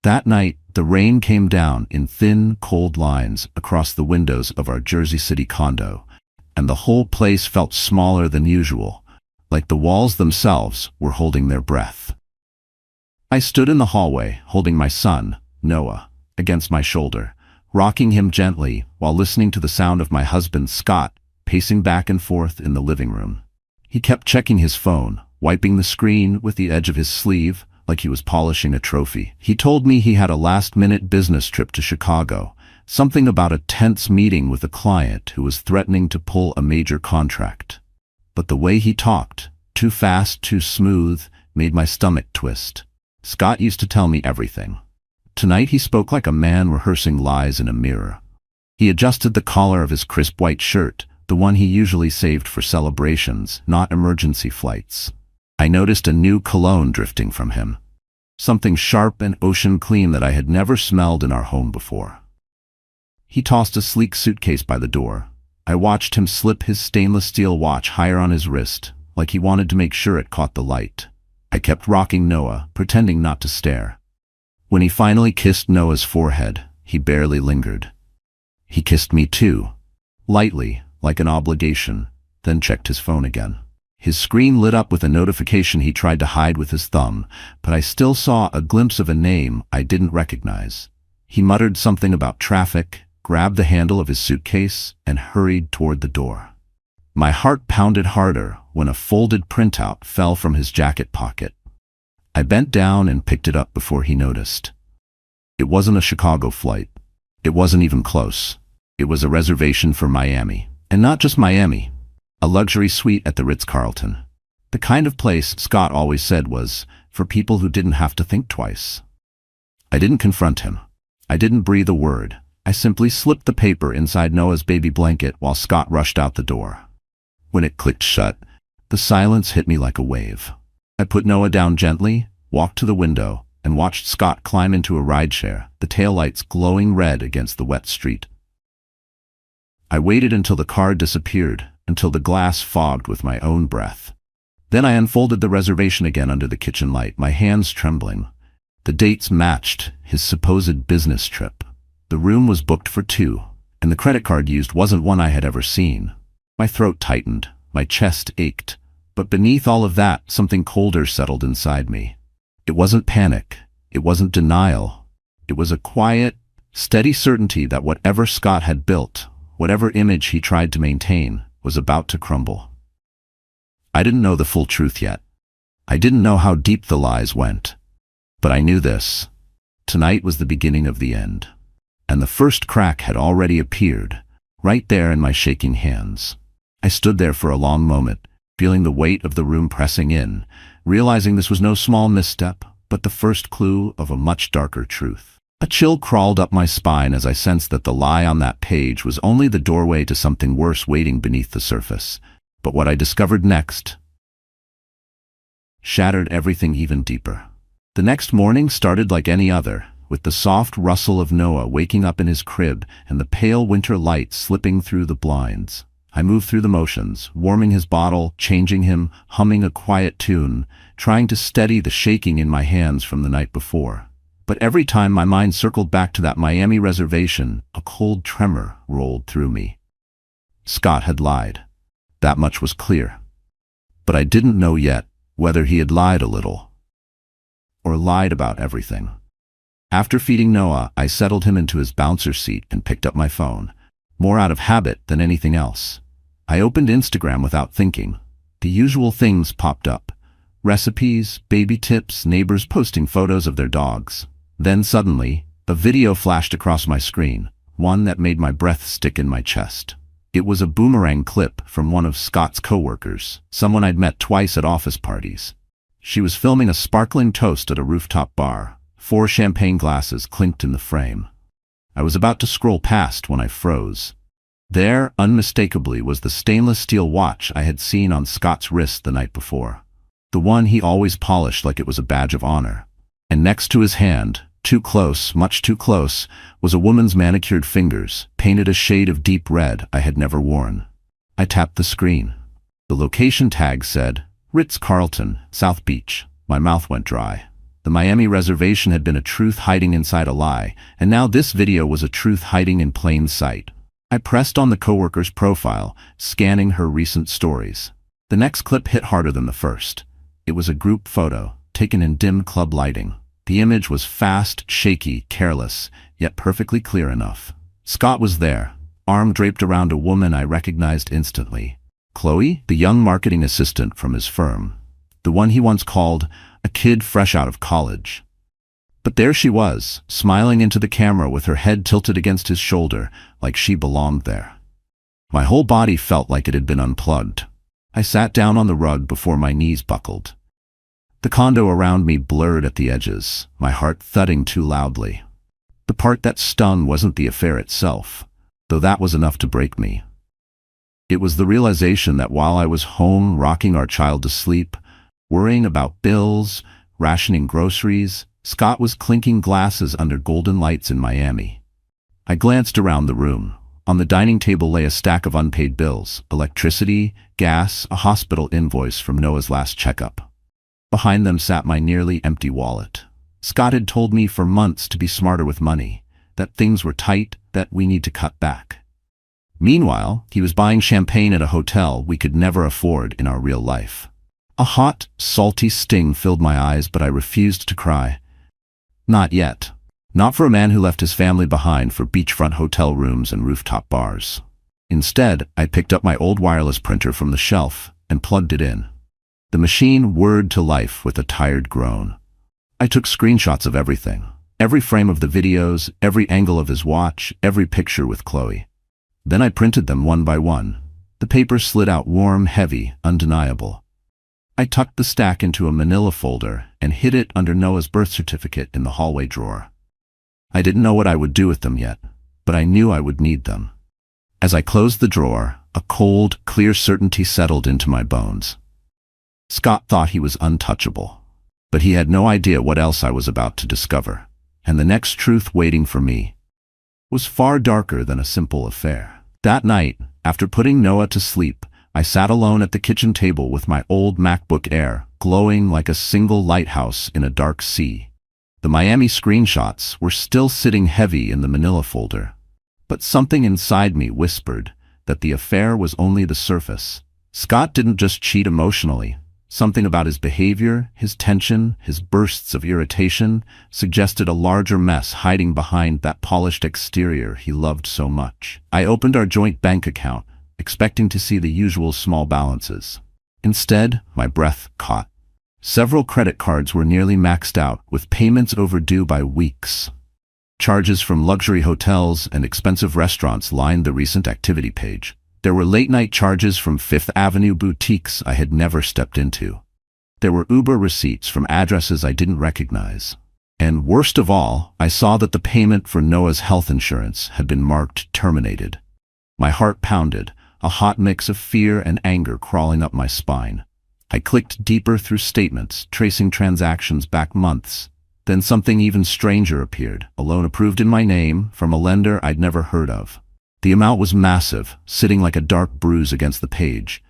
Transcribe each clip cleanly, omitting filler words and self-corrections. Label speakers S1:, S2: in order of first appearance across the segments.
S1: That night, the rain came down in thin, cold lines across the windows of our Jersey City condo, and the whole place felt smaller than usual, like the walls themselves were holding their breath. I stood in the hallway, holding my son, Noah, against my shoulder, rocking him gently while listening to the sound of my husband, Scott, pacing back and forth in the living room. He kept checking his phone, wiping the screen with the edge of his sleeve, like he was polishing a trophy. He told me he had a last-minute business trip to Chicago, something about a tense meeting with a client who was threatening to pull a major contract. But the way he talked, too fast, too smooth, made my stomach twist. Scott used to tell me everything. Tonight he spoke like a man rehearsing lies in a mirror. He adjusted the collar of his crisp white shirt, the one he usually saved for celebrations, not emergency flights. I noticed a new cologne drifting from him. Something sharp and ocean clean that I had never smelled in our home before. He tossed a sleek suitcase by the door. I watched him slip his stainless steel watch higher on his wrist, like he wanted to make sure it caught the light. I kept rocking Noah, pretending not to stare. When he finally kissed Noah's forehead, he barely lingered. He kissed me too, lightly, like an obligation, then checked his phone again. His screen lit up with a notification he tried to hide with his thumb, but I still saw a glimpse of a name I didn't recognize. He muttered something about traffic, grabbed the handle of his suitcase, and hurried toward the door. My heart pounded harder when a folded printout fell from his jacket pocket. I bent down and picked it up before he noticed. It wasn't a Chicago flight. It wasn't even close. It was a reservation for Miami. And not just Miami. A luxury suite at the Ritz-Carlton. The kind of place Scott always said was for people who didn't have to think twice. I didn't confront him. I didn't breathe a word. I simply slipped the paper inside Noah's baby blanket while Scott rushed out the door. When it clicked shut, the silence hit me like a wave. I put Noah down gently, walked to the window, and watched Scott climb into a rideshare, the taillights glowing red against the wet street. I waited until the car disappeared, until the glass fogged with my own breath. Then I unfolded the reservation again under the kitchen light, my hands trembling. The dates matched his supposed business trip. The room was booked for 2, and the credit card used wasn't one I had ever seen. My throat tightened, my chest ached, but beneath all of that, something colder settled inside me. It wasn't panic, it wasn't denial. It was a quiet, steady certainty that whatever Scott had built, whatever image he tried to maintain, was about to crumble. I didn't know the full truth yet. I didn't know how deep the lies went. But I knew this. Tonight was the beginning of the end. And the first crack had already appeared, right there in my shaking hands. I stood there for a long moment, feeling the weight of the room pressing in, realizing this was no small misstep, but the first clue of a much darker truth. A chill crawled up my spine as I sensed that the lie on that page was only the doorway to something worse waiting beneath the surface. But what I discovered next shattered everything even deeper. The next morning started like any other, with the soft rustle of Noah waking up in his crib and the pale winter light slipping through the blinds. I moved through the motions, warming his bottle, changing him, humming a quiet tune, trying to steady the shaking in my hands from the night before. But every time my mind circled back to that Miami reservation, a cold tremor rolled through me. Scott had lied. That much was clear. But I didn't know yet whether he had lied a little, or lied about everything. After feeding Noah, I settled him into his bouncer seat and picked up my phone, more out of habit than anything else. I opened Instagram without thinking. The usual things popped up. Recipes, baby tips, neighbors posting photos of their dogs. Then suddenly, a video flashed across my screen, one that made my breath stick in my chest. It was a boomerang clip from one of Scott's coworkers, someone I'd met twice at office parties. She was filming a sparkling toast at a rooftop bar. 4 champagne glasses clinked in the frame. I was about to scroll past when I froze. There, unmistakably, was the stainless steel watch I had seen on Scott's wrist the night before. The one he always polished like it was a badge of honor. And next to his hand, too close, much too close, was a woman's manicured fingers, painted a shade of deep red I had never worn. I tapped the screen. The location tag said, Ritz-Carlton, South Beach. My mouth went dry. The Miami reservation had been a truth hiding inside a lie, and now this video was a truth hiding in plain sight. I pressed on the coworker's profile, scanning her recent stories. The next clip hit harder than the first. It was a group photo, taken in dim club lighting. The image was fast, shaky, careless, yet perfectly clear enough. Scott was there, arm draped around a woman I recognized instantly. Chloe, the young marketing assistant from his firm. The one he once called a kid fresh out of college. But there she was, smiling into the camera with her head tilted against his shoulder, like she belonged there. My whole body felt like it had been unplugged. I sat down on the rug before my knees buckled. The condo around me blurred at the edges, my heart thudding too loudly. The part that stung wasn't the affair itself, though that was enough to break me. It was the realization that while I was home rocking our child to sleep, worrying about bills, rationing groceries, Scott was clinking glasses under golden lights in Miami. I glanced around the room. On the dining table lay a stack of unpaid bills, electricity, gas, a hospital invoice from Noah's last checkup. Behind them sat my nearly empty wallet. Scott had told me for months to be smarter with money, that things were tight, that we need to cut back. Meanwhile, he was buying champagne at a hotel we could never afford in our real life. A hot, salty sting filled my eyes, but I refused to cry. Not yet. Not for a man who left his family behind for beachfront hotel rooms and rooftop bars. Instead, I picked up my old wireless printer from the shelf and plugged it in. The machine whirred to life with a tired groan. I took screenshots of everything. Every frame of the videos, every angle of his watch, every picture with Chloe. Then I printed them one by one. The paper slid out warm, heavy, undeniable. I tucked the stack into a manila folder and hid it under Noah's birth certificate in the hallway drawer. I didn't know what I would do with them yet, but I knew I would need them. As I closed the drawer, a cold, clear certainty settled into my bones. Scott thought he was untouchable, but he had no idea what else I was about to discover, and the next truth waiting for me was far darker than a simple affair. That night, after putting Noah to sleep, I sat alone at the kitchen table with my old MacBook Air, glowing like a single lighthouse in a dark sea. The Miami screenshots were still sitting heavy in the manila folder, but something inside me whispered that the affair was only the surface. Scott didn't just cheat emotionally. Something about his behavior, his tension, his bursts of irritation suggested a larger mess hiding behind that polished exterior he loved so much. I opened our joint bank account, expecting to see the usual small balances. Instead, my breath caught. Several credit cards were nearly maxed out, with payments overdue by weeks. Charges from luxury hotels and expensive restaurants lined the recent activity page. There were late-night charges from Fifth Avenue boutiques I had never stepped into. There were Uber receipts from addresses I didn't recognize. And worst of all, I saw that the payment for Noah's health insurance had been marked terminated. My heart pounded, a hot mix of fear and anger crawling up my spine. I clicked deeper through statements, tracing transactions back months. Then something even stranger appeared, a loan approved in my name from a lender I'd never heard of. The amount was massive, sitting like a dark bruise against the page.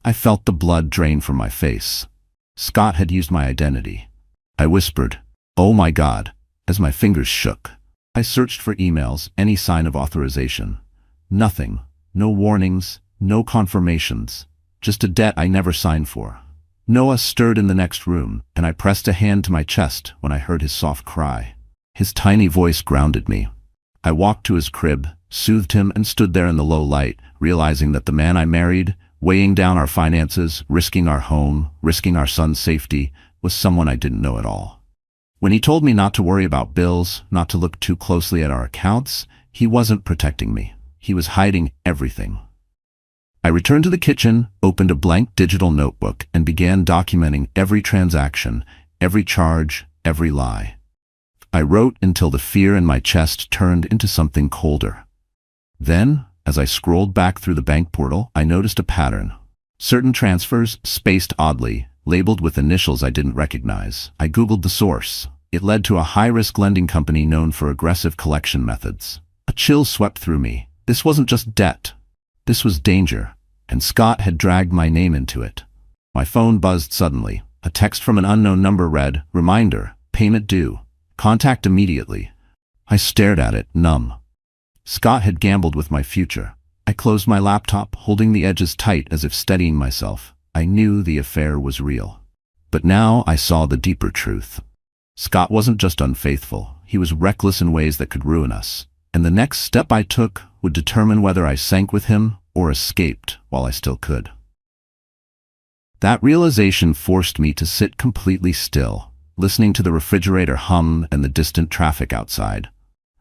S1: I felt the blood drain from my face. Scott had used my identity. I whispered, "Oh my God," as my fingers shook. I searched for emails, any sign of authorization. Nothing. No warnings, no confirmations. Just a debt I never signed for. Noah stirred in the next room, and I pressed a hand to my chest when I heard his soft cry. His tiny voice grounded me. I walked to his crib, soothed him, and stood there in the low light, realizing that the man I married, weighing down our finances, risking our home, risking our son's safety, was someone I didn't know at all. When he told me not to worry about bills, not to look too closely at our accounts, he wasn't protecting me. He was hiding everything. I returned to the kitchen, opened a blank digital notebook, and began documenting every transaction, every charge, every lie. I wrote until the fear in my chest turned into something colder. Then, as I scrolled back through the bank portal, I noticed a pattern. Certain transfers, spaced oddly, labeled with initials I didn't recognize. I Googled the source. It led to a high-risk lending company known for aggressive collection methods. A chill swept through me. This wasn't just debt. This was danger, and Scott had dragged my name into it. My phone buzzed suddenly. A text from an unknown number read, "Reminder, Payment due. Contact immediately. I stared at it, numb. Scott had gambled with my future. I closed my laptop, holding the edges tight as if steadying myself. I knew the affair was real. But now I saw the deeper truth. Scott wasn't just unfaithful, he was reckless in ways that could ruin us. And the next step I took would determine whether I sank with him or escaped while I still could. That realization forced me to sit completely still, listening to the refrigerator hum and the distant traffic outside.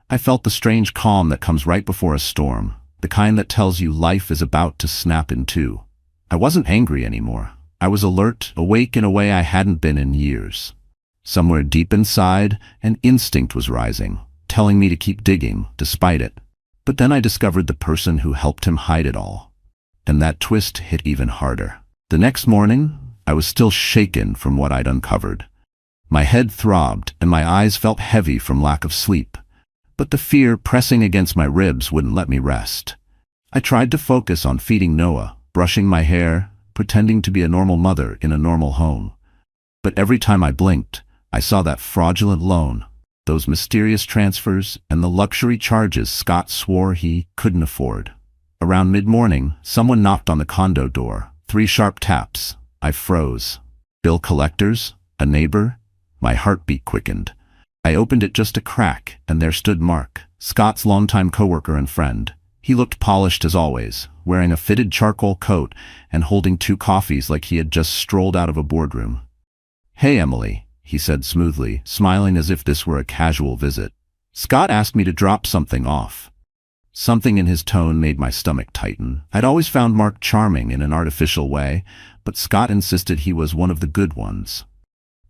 S1: I felt the strange calm that comes right before a storm, the kind that tells you life is about to snap in two. I wasn't angry anymore. I was alert, awake in a way I hadn't been in years. Somewhere deep inside, an instinct was rising, telling me to keep digging, despite it. But then I discovered the person who helped him hide it all. And that twist hit even harder. The next morning, I was still shaken from what I'd uncovered. My head throbbed, and my eyes felt heavy from lack of sleep. But the fear pressing against my ribs wouldn't let me rest. I tried to focus on feeding Noah, brushing my hair, pretending to be a normal mother in a normal home. But every time I blinked, I saw that fraudulent loan, those mysterious transfers, and the luxury charges Scott swore he couldn't afford. Around mid-morning, someone knocked on the condo door. 3 sharp taps. I froze. Bill collectors? A neighbor? My heartbeat quickened. I opened it just a crack, and there stood Mark, Scott's longtime coworker and friend. He looked polished as always, wearing a fitted charcoal coat and holding 2 coffees like he had just strolled out of a boardroom. "Hey, Emily," he said smoothly, smiling as if this were a casual visit. "Scott asked me to drop something off." Something in his tone made my stomach tighten. I'd always found Mark charming in an artificial way, but Scott insisted he was one of the good ones.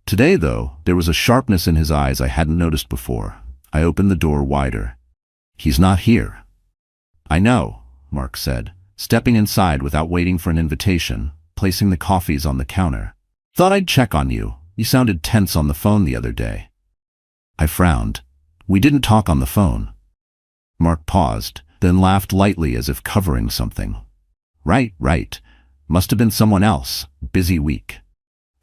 S1: Today, though, there was a sharpness in his eyes I hadn't noticed before. I opened the door wider. "He's not here." "I know," Mark said, stepping inside without waiting for an invitation, placing the coffees on the counter. "Thought I'd check on you. You sounded tense on the phone the other day." I frowned. "We didn't talk on the phone." Mark paused, then laughed lightly as if covering something. Right. Must have been someone else. Busy week."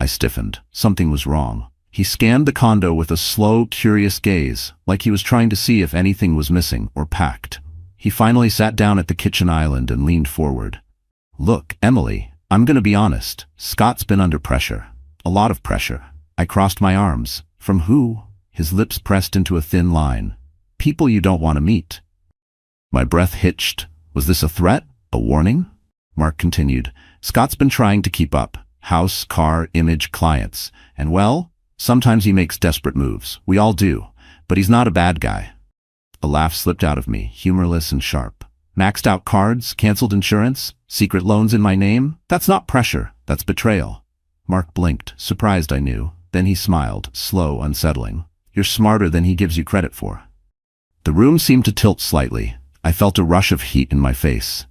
S1: I stiffened. Something was wrong. He scanned the condo with a slow, curious gaze, like he was trying to see if anything was missing or packed. He finally sat down at the kitchen island and leaned forward. "Look, Emily, I'm gonna be honest. Scott's been under pressure. A lot of pressure." I crossed my arms. "From who?" His lips pressed into a thin line. "People you don't want to meet." My breath hitched. Was this a threat? A warning? Mark continued. "Scott's been trying to keep up. House, car, image, clients. And well, sometimes he makes desperate moves. We all do. But he's not a bad guy." A laugh slipped out of me, humorless and sharp. "Maxed out cards, canceled insurance, secret loans in my name? That's not pressure. That's betrayal." Mark blinked, surprised I knew. Then he smiled, slow, unsettling. "You're smarter than he gives you credit for." The room seemed to tilt slightly. I felt a rush of heat in my face.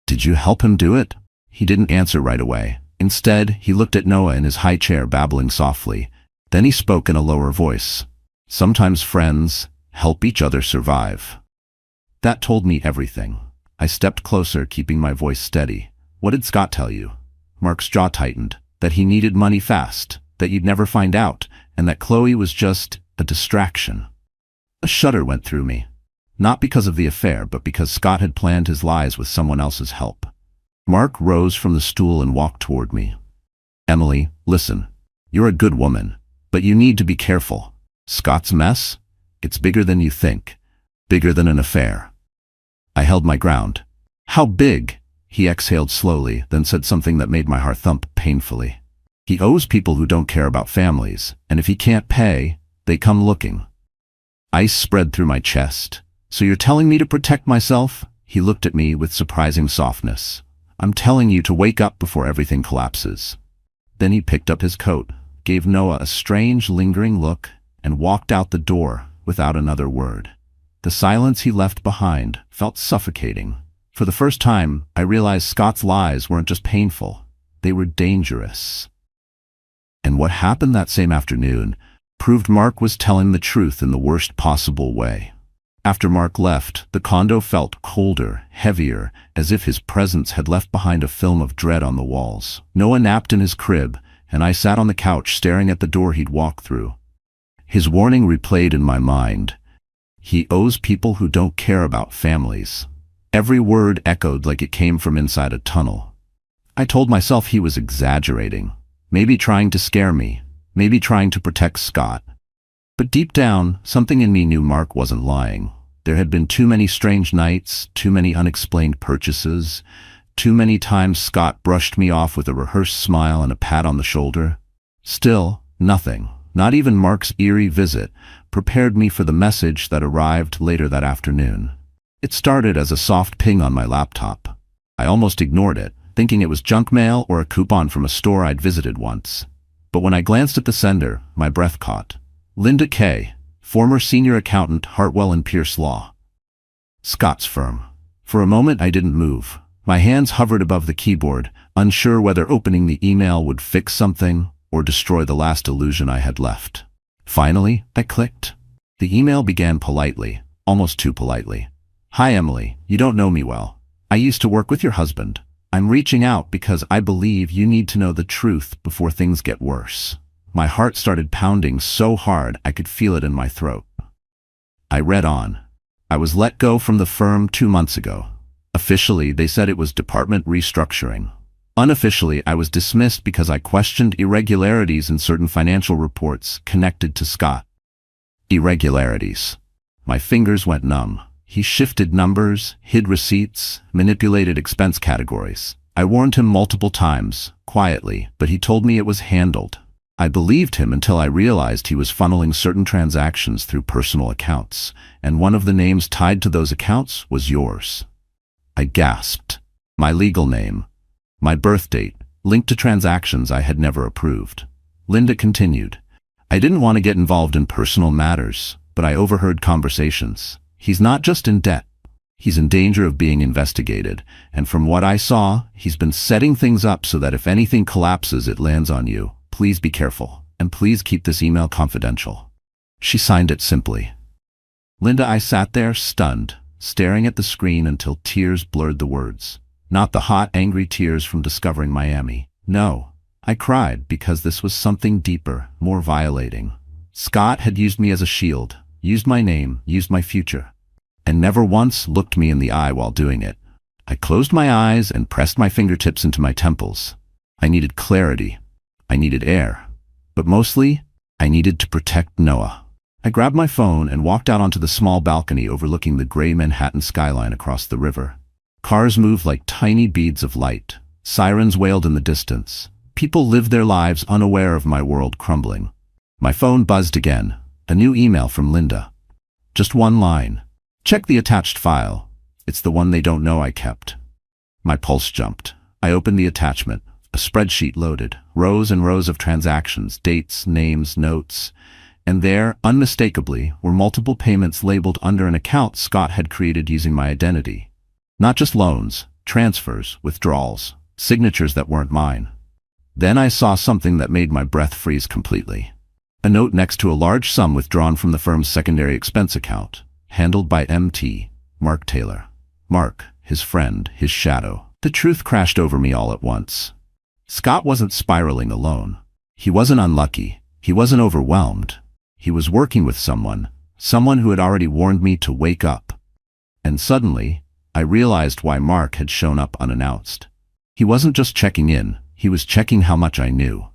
S1: "Did you help him do it?" He didn't answer right away. Instead, he looked at Noah in his high chair, babbling softly. Then he spoke in a lower voice. "Sometimes friends help each other survive." That told me everything. I stepped closer, keeping my voice steady. "What did Scott tell you?" Mark's jaw tightened. "That he needed money fast, that you'd never find out, and that Chloe was just a distraction." A shudder went through me. Not because of the affair, but because Scott had planned his lies with someone else's help. Mark rose from the stool and walked toward me. "Emily, listen. You're a good woman, but you need to be careful. Scott's mess? It's bigger than you think. Bigger than an affair." I held my ground. "How big?" He exhaled slowly, then said something that made my heart thump painfully. "He owes people who don't care about families, and if he can't pay, they come looking." Ice spread through my chest. "So you're telling me to protect myself?" He looked at me with surprising softness. "I'm telling you to wake up before everything collapses." Then he picked up his coat, gave Noah a strange, lingering look, and walked out the door without another word. The silence he left behind felt suffocating. For the first time, I realized Scott's lies weren't just painful, they were dangerous. And what happened that same afternoon proved Mark was telling the truth in the worst possible way. After Mark left, the condo felt colder, heavier, as if his presence had left behind a film of dread on the walls. Noah napped in his crib, and I sat on the couch staring at the door he'd walked through. His warning replayed in my mind. He owes people who don't care about families. Every word echoed like it came from inside a tunnel. I told myself he was exaggerating, maybe trying to scare me, maybe trying to protect Scott. But deep down, something in me knew Mark wasn't lying. There had been too many strange nights, too many unexplained purchases, too many times Scott brushed me off with a rehearsed smile and a pat on the shoulder. Still, nothing, not even Mark's eerie visit, prepared me for the message that arrived later that afternoon. It started as a soft ping on my laptop. I almost ignored it, thinking it was junk mail or a coupon from a store I'd visited once. But when I glanced at the sender, my breath caught. Linda Kay, former senior accountant, Hartwell and Pierce Law. Scott's firm. For a moment I didn't move. My hands hovered above the keyboard, unsure whether opening the email would fix something or destroy the last illusion I had left. Finally, I clicked. The email began politely, almost too politely. Hi Emily, you don't know me well. I used to work with your husband. I'm reaching out because I believe you need to know the truth before things get worse. My heart started pounding so hard I could feel it in my throat. I read on. I was let go from the firm 2 months ago. Officially, they said it was department restructuring. Unofficially, I was dismissed because I questioned irregularities in certain financial reports connected to Scott. Irregularities. My fingers went numb. He shifted numbers, hid receipts, manipulated expense categories. I warned him multiple times, quietly, but he told me it was handled. I believed him until I realized he was funneling certain transactions through personal accounts, and one of the names tied to those accounts was yours. I gasped. My legal name, my birth date, linked to transactions I had never approved. Linda continued. I didn't want to get involved in personal matters, but I overheard conversations. He's not just in debt. He's in danger of being investigated, and from what I saw, he's been setting things up so that if anything collapses, it lands on you. Please be careful, and please keep this email confidential. She signed it simply. Linda, I sat there, stunned, staring at the screen until tears blurred the words. Not the hot, angry tears from discovering Miami. No, I cried because this was something deeper, more violating. Scott had used me as a shield, used my name, used my future, and never once looked me in the eye while doing it. I closed my eyes and pressed my fingertips into my temples. I needed clarity. I needed air. But mostly, I needed to protect Noah. I grabbed my phone and walked out onto the small balcony overlooking the gray Manhattan skyline across the river. Cars moved like tiny beads of light. Sirens wailed in the distance. People lived their lives unaware of my world crumbling. My phone buzzed again. A new email from Linda. Just one line. Check the attached file. It's the one they don't know I kept. My pulse jumped. I opened the attachment. A spreadsheet loaded. Rows and rows of transactions, dates, names, notes. And there, unmistakably, were multiple payments labeled under an account Scott had created using my identity. Not just loans, transfers, withdrawals, signatures that weren't mine. Then I saw something that made my breath freeze completely. A note next to a large sum withdrawn from the firm's secondary expense account, handled by MT, Mark Taylor. Mark, his friend, his shadow. The truth crashed over me all at once. Scott wasn't spiraling alone. He wasn't unlucky. He wasn't overwhelmed. He was working with someone who had already warned me to wake up. And suddenly, I realized why Mark had shown up unannounced. He wasn't just checking in, he was checking how much I knew.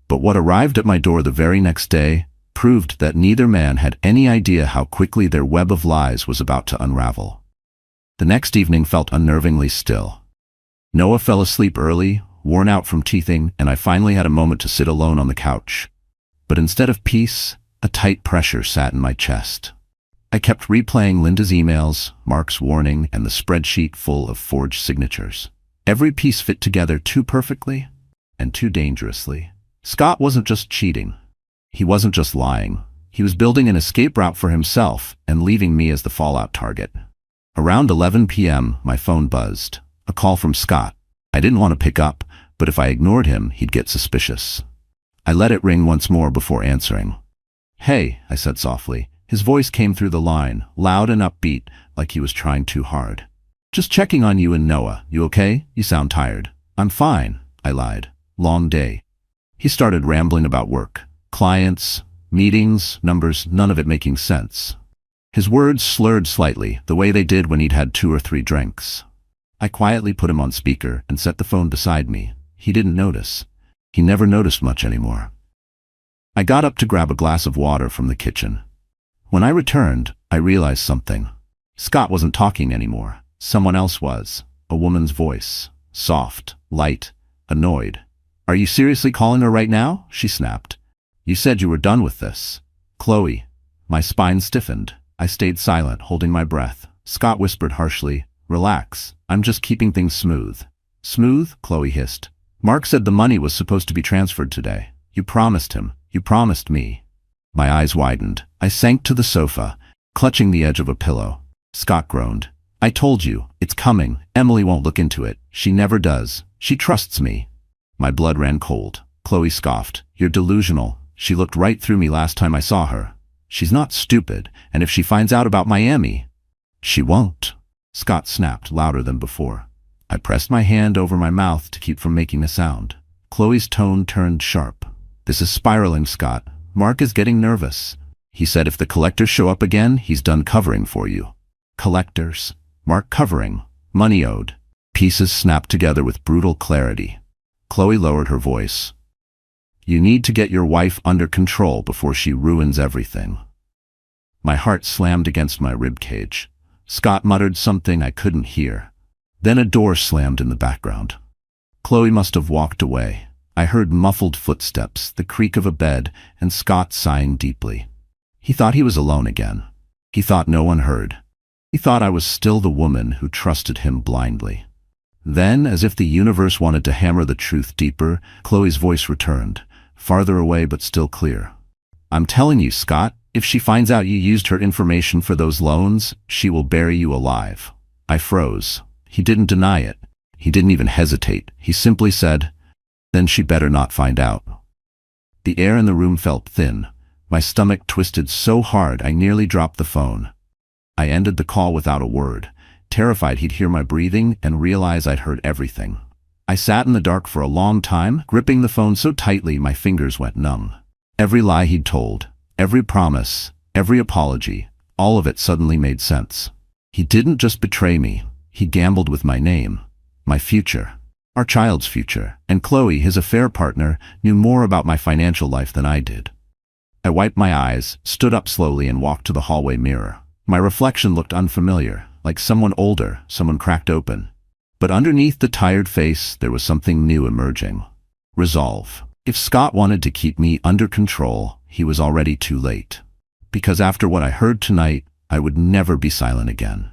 S1: But what arrived at my door the very next day proved that neither man had any idea how quickly their web of lies was about to unravel. The next evening felt unnervingly still. Noah fell asleep early, worn out from teething, and I finally had a moment to sit alone on the couch. But instead of peace, a tight pressure sat in my chest. I kept replaying Linda's emails, Mark's warning, and the spreadsheet full of forged signatures. Every piece fit together too perfectly and too dangerously. Scott wasn't just cheating. He wasn't just lying. He was building an escape route for himself and leaving me as the fallout target. Around 11 p.m., my phone buzzed. A call from Scott. I didn't want to pick up, but if I ignored him, he'd get suspicious. I let it ring once more before answering. Hey, I said softly. His voice came through the line, loud and upbeat, like he was trying too hard. Just checking on you and Noah. You okay? You sound tired. I'm fine, I lied. Long day. He started rambling about work, clients, Meetings, numbers, none of it making sense. His words slurred slightly, the way they did when he'd had 2 or 3 drinks. I quietly put him on speaker and set the phone beside me. He didn't notice. He never noticed much anymore. I got up to grab a glass of water from the kitchen. When I returned, I realized something. Scott wasn't talking anymore. Someone else was. A woman's voice. Soft, light, annoyed. "Are you seriously calling her right now?" she snapped. "You said you were done with this." "Chloe." My spine stiffened. I stayed silent, holding my breath. Scott whispered harshly, "Relax. I'm just keeping things smooth." "Smooth?" Chloe hissed. "Mark said the money was supposed to be transferred today. You promised him. You promised me." My eyes widened. I sank to the sofa, clutching the edge of a pillow. Scott groaned. "I told you, it's coming. Emily won't look into it. She never does. She trusts me." My blood ran cold. Chloe scoffed. "You're delusional. She looked right through me last time I saw her. She's not stupid, and if she finds out about Miami—" "She won't," Scott snapped louder than before. I pressed my hand over my mouth to keep from making a sound. Chloe's tone turned sharp. "This is spiraling, Scott. Mark is getting nervous. He said if the collectors show up again, he's done covering for you." "Collectors? Mark covering? Money owed?" Pieces snapped together with brutal clarity. Chloe lowered her voice. "You need to get your wife under control before she ruins everything." My heart slammed against my ribcage. Scott muttered something I couldn't hear. Then a door slammed in the background. Chloe must have walked away. I heard muffled footsteps, the creak of a bed, and Scott sighing deeply. He thought he was alone again. He thought no one heard. He thought I was still the woman who trusted him blindly. Then, as if the universe wanted to hammer the truth deeper, Chloe's voice returned, farther away but still clear. "I'm telling you, Scott, if she finds out you used her information for those loans, she will bury you alive." I froze. He didn't deny it. He didn't even hesitate. He simply said, "Then she better not find out." The air in the room felt thin. My stomach twisted so hard I nearly dropped the phone. I ended the call without a word, terrified he'd hear my breathing and realize I'd heard everything. I sat in the dark for a long time, gripping the phone so tightly my fingers went numb. Every lie he'd told, every promise, every apology, all of it suddenly made sense. He didn't just betray me, he gambled with my name, my future, our child's future, and Chloe, his affair partner, knew more about my financial life than I did. I wiped my eyes, stood up slowly and walked to the hallway mirror. My reflection looked unfamiliar, like someone older, someone cracked open. But underneath the tired face, there was something new emerging. Resolve. If Scott wanted to keep me under control, he was already too late. Because after what I heard tonight, I would never be silent again.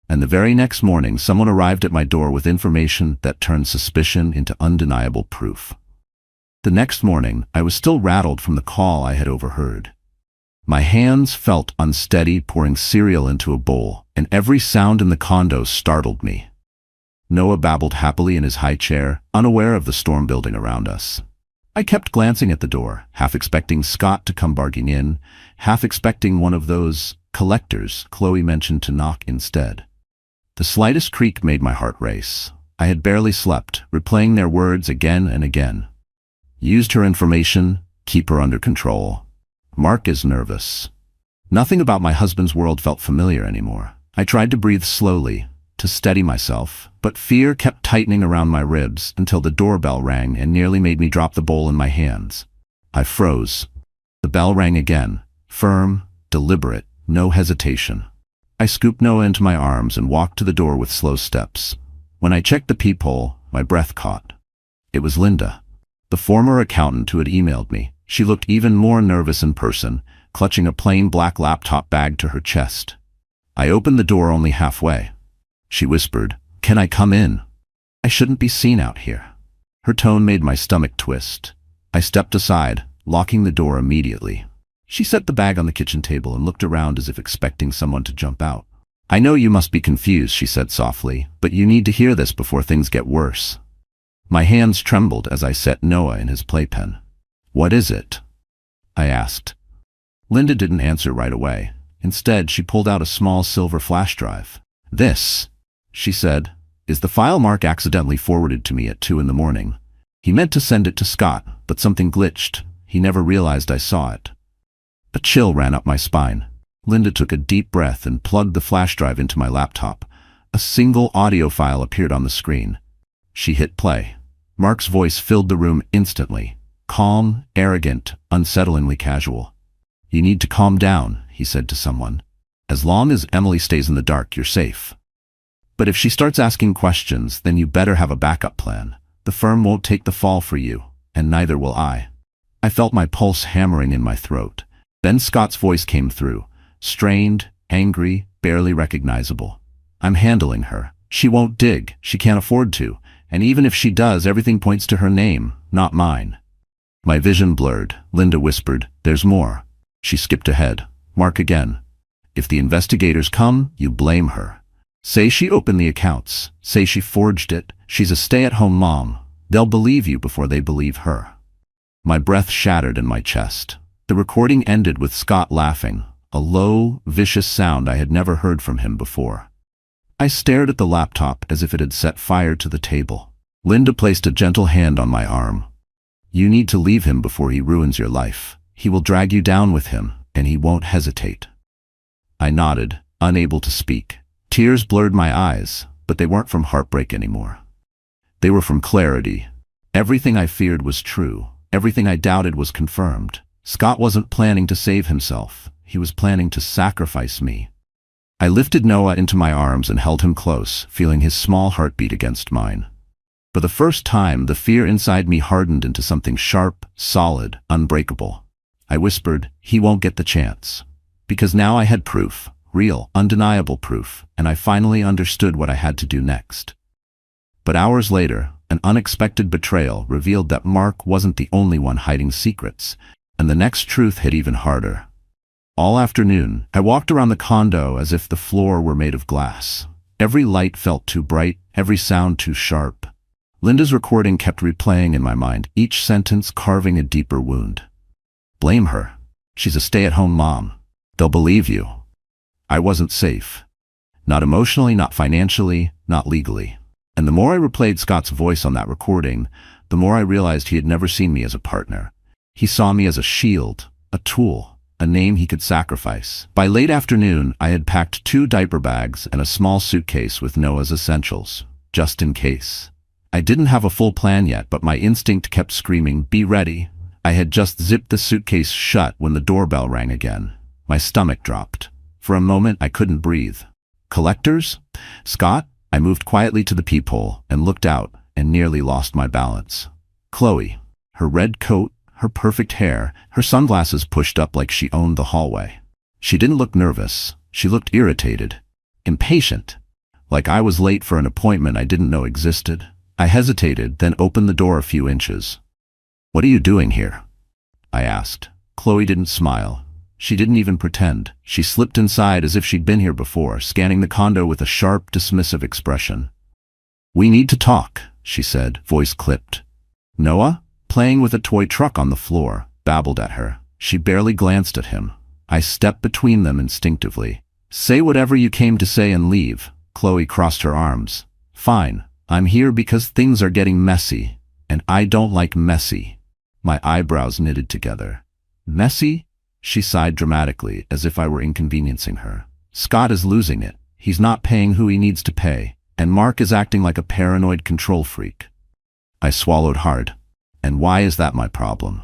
S1: And the very next morning, someone arrived at my door with information that turned suspicion into undeniable proof. The next morning, I was still rattled from the call I had overheard. My hands felt unsteady pouring cereal into a bowl, and every sound in the condo startled me. Noah babbled happily in his high chair, unaware of the storm building around us. I kept glancing at the door, half expecting Scott to come barging in, half expecting one of those collectors Chloe mentioned to knock instead. The slightest creak made my heart race. I had barely slept, replaying their words again and again. Used her information, keep her under control. Mark is nervous. Nothing about my husband's world felt familiar anymore. I tried to breathe slowly, to steady myself, but fear kept tightening around my ribs until the doorbell rang and nearly made me drop the bowl in my hands. I froze. The bell rang again, firm, deliberate, no hesitation. I scooped Noah into my arms and walked to the door with slow steps. When I checked the peephole, my breath caught. It was Linda, the former accountant who had emailed me. She looked even more nervous in person, clutching a plain black laptop bag to her chest. I opened the door only halfway. She whispered, "Can I come in? I shouldn't be seen out here." Her tone made my stomach twist. I stepped aside, locking the door immediately. She set the bag on the kitchen table and looked around as if expecting someone to jump out. "I know you must be confused," she said softly, "but you need to hear this before things get worse." My hands trembled as I set Noah in his playpen. "What is it?" I asked. Linda didn't answer right away. Instead, she pulled out a small silver flash drive. "This," she said, "is the file Mark accidentally forwarded to me at 2 in the morning. He meant to send it to Scott, but something glitched. He never realized I saw it. A chill ran up my spine. Linda took a deep breath and plugged the flash drive into my laptop. A single audio file appeared on the screen. She hit play. Mark's voice filled the room instantly. Calm, arrogant, unsettlingly casual. "You need to calm down," he said to someone. "As long as Emily stays in the dark, you're safe. But if she starts asking questions, then you better have a backup plan. The firm won't take the fall for you, and neither will I." I felt my pulse hammering in my throat. Then Scott's voice came through. Strained, angry, barely recognizable. "I'm handling her. She won't dig. She can't afford to. And even if she does, everything points to her name, not mine." My vision blurred. Linda whispered, "There's more." She skipped ahead. "Mark again. If the investigators come, you blame her. Say she opened the accounts. Say she forged it. She's a stay-at-home mom. They'll believe you before they believe her." My breath shattered in my chest. The recording ended with Scott laughing, a low, vicious sound I had never heard from him before. I stared at the laptop as if it had set fire to the table. Linda placed a gentle hand on my arm. "You need to leave him before he ruins your life. He will drag you down with him, and he won't hesitate." I nodded, unable to speak. Tears blurred my eyes, but they weren't from heartbreak anymore. They were from clarity. Everything I feared was true. Everything I doubted was confirmed. Scott wasn't planning to save himself. He was planning to sacrifice me. I lifted Noah into my arms and held him close, feeling his small heartbeat against mine. For the first time, the fear inside me hardened into something sharp, solid, unbreakable. I whispered, "He won't get the chance." Because now I had proof, real, undeniable proof, and I finally understood what I had to do next. But hours later, an unexpected betrayal revealed that Mark wasn't the only one hiding secrets, and the next truth hit even harder. All afternoon, I walked around the condo as if the floor were made of glass. Every light felt too bright, every sound too sharp. Linda's recording kept replaying in my mind, each sentence carving a deeper wound. "Blame her. She's a stay-at-home mom. They'll believe you." I wasn't safe. Not emotionally, not financially, not legally. And the more I replayed Scott's voice on that recording, the more I realized he had never seen me as a partner. He saw me as a shield, a tool, a name he could sacrifice. By late afternoon, I had packed 2 diaper bags and a small suitcase with Noah's essentials, just in case. I didn't have a full plan yet, but my instinct kept screaming, "Be ready." I had just zipped the suitcase shut when the doorbell rang again. My stomach dropped. For a moment, I couldn't breathe. "Collectors? Scott?" I moved quietly to the peephole and looked out and nearly lost my balance. Chloe. Her red coat, her perfect hair, her sunglasses pushed up like she owned the hallway. She didn't look nervous. She looked irritated. Impatient. Like I was late for an appointment I didn't know existed. I hesitated, then opened the door a few inches. "What are you doing here?" I asked. Chloe didn't smile. She didn't even pretend. She slipped inside as if she'd been here before, scanning the condo with a sharp, dismissive expression. "We need to talk," she said, voice clipped. Noah, playing with a toy truck on the floor, babbled at her. She barely glanced at him. I stepped between them instinctively. "Say whatever you came to say and leave." Chloe crossed her arms. "Fine. I'm here because things are getting messy, and I don't like messy." My eyebrows knitted together. "Messy?" She sighed dramatically, as if I were inconveniencing her. "Scott is losing it. He's not paying who he needs to pay, and Mark is acting like a paranoid control freak." I swallowed hard. "And why is that my problem?"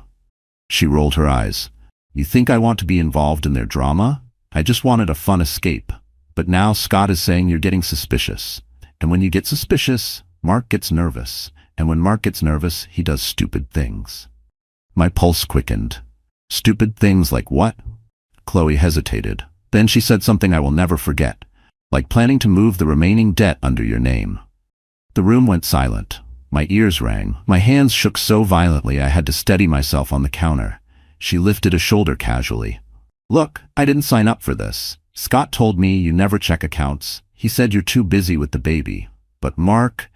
S1: She rolled her eyes. "You think I want to be involved in their drama? I just wanted a fun escape. But now Scott is saying you're getting suspicious. And when you get suspicious, Mark gets nervous. And when Mark gets nervous, he does stupid things." My pulse quickened. "Stupid things like what?" Chloe hesitated. Then she said something I will never forget. "Like planning to move the remaining debt under your name." The room went silent. My ears rang. My hands shook so violently I had to steady myself on the counter. She lifted a shoulder casually. "Look, I didn't sign up for this. Scott told me you never check accounts. He said you're too busy with the baby. But Mark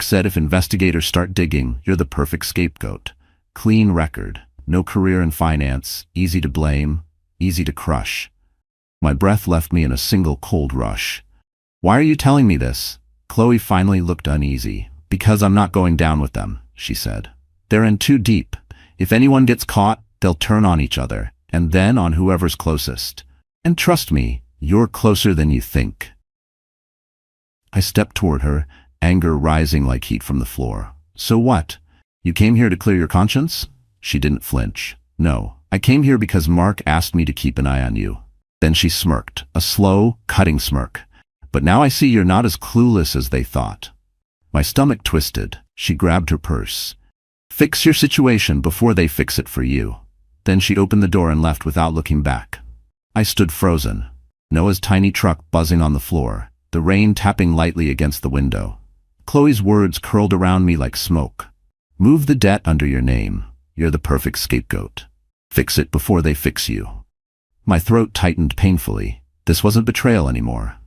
S1: said if investigators start digging, you're the perfect scapegoat. Clean record. No career in finance, easy to blame, easy to crush." My breath left me in a single cold rush. "Why are you telling me this?" Chloe finally looked uneasy. "Because I'm not going down with them," she said. "They're in too deep. If anyone gets caught, They'll turn on each other, and then on whoever's closest. And trust me, you're closer than you think. I stepped toward her, anger rising like heat from the floor. So what? You came here to clear your conscience? She didn't flinch. No, I came here because Mark asked me to keep an eye on you. Then she smirked, a slow, cutting smirk. But now I see you're not as clueless as they thought. My stomach twisted. She grabbed her purse. Fix your situation before they fix it for you. Then she opened the door and left without looking back. I stood frozen. Noah's tiny truck buzzing on the floor, the rain tapping lightly against the window. Chloe's words curled around me like smoke. Move the debt under your name. You're the perfect scapegoat. Fix it before they fix you. My throat tightened painfully. This wasn't betrayal anymore.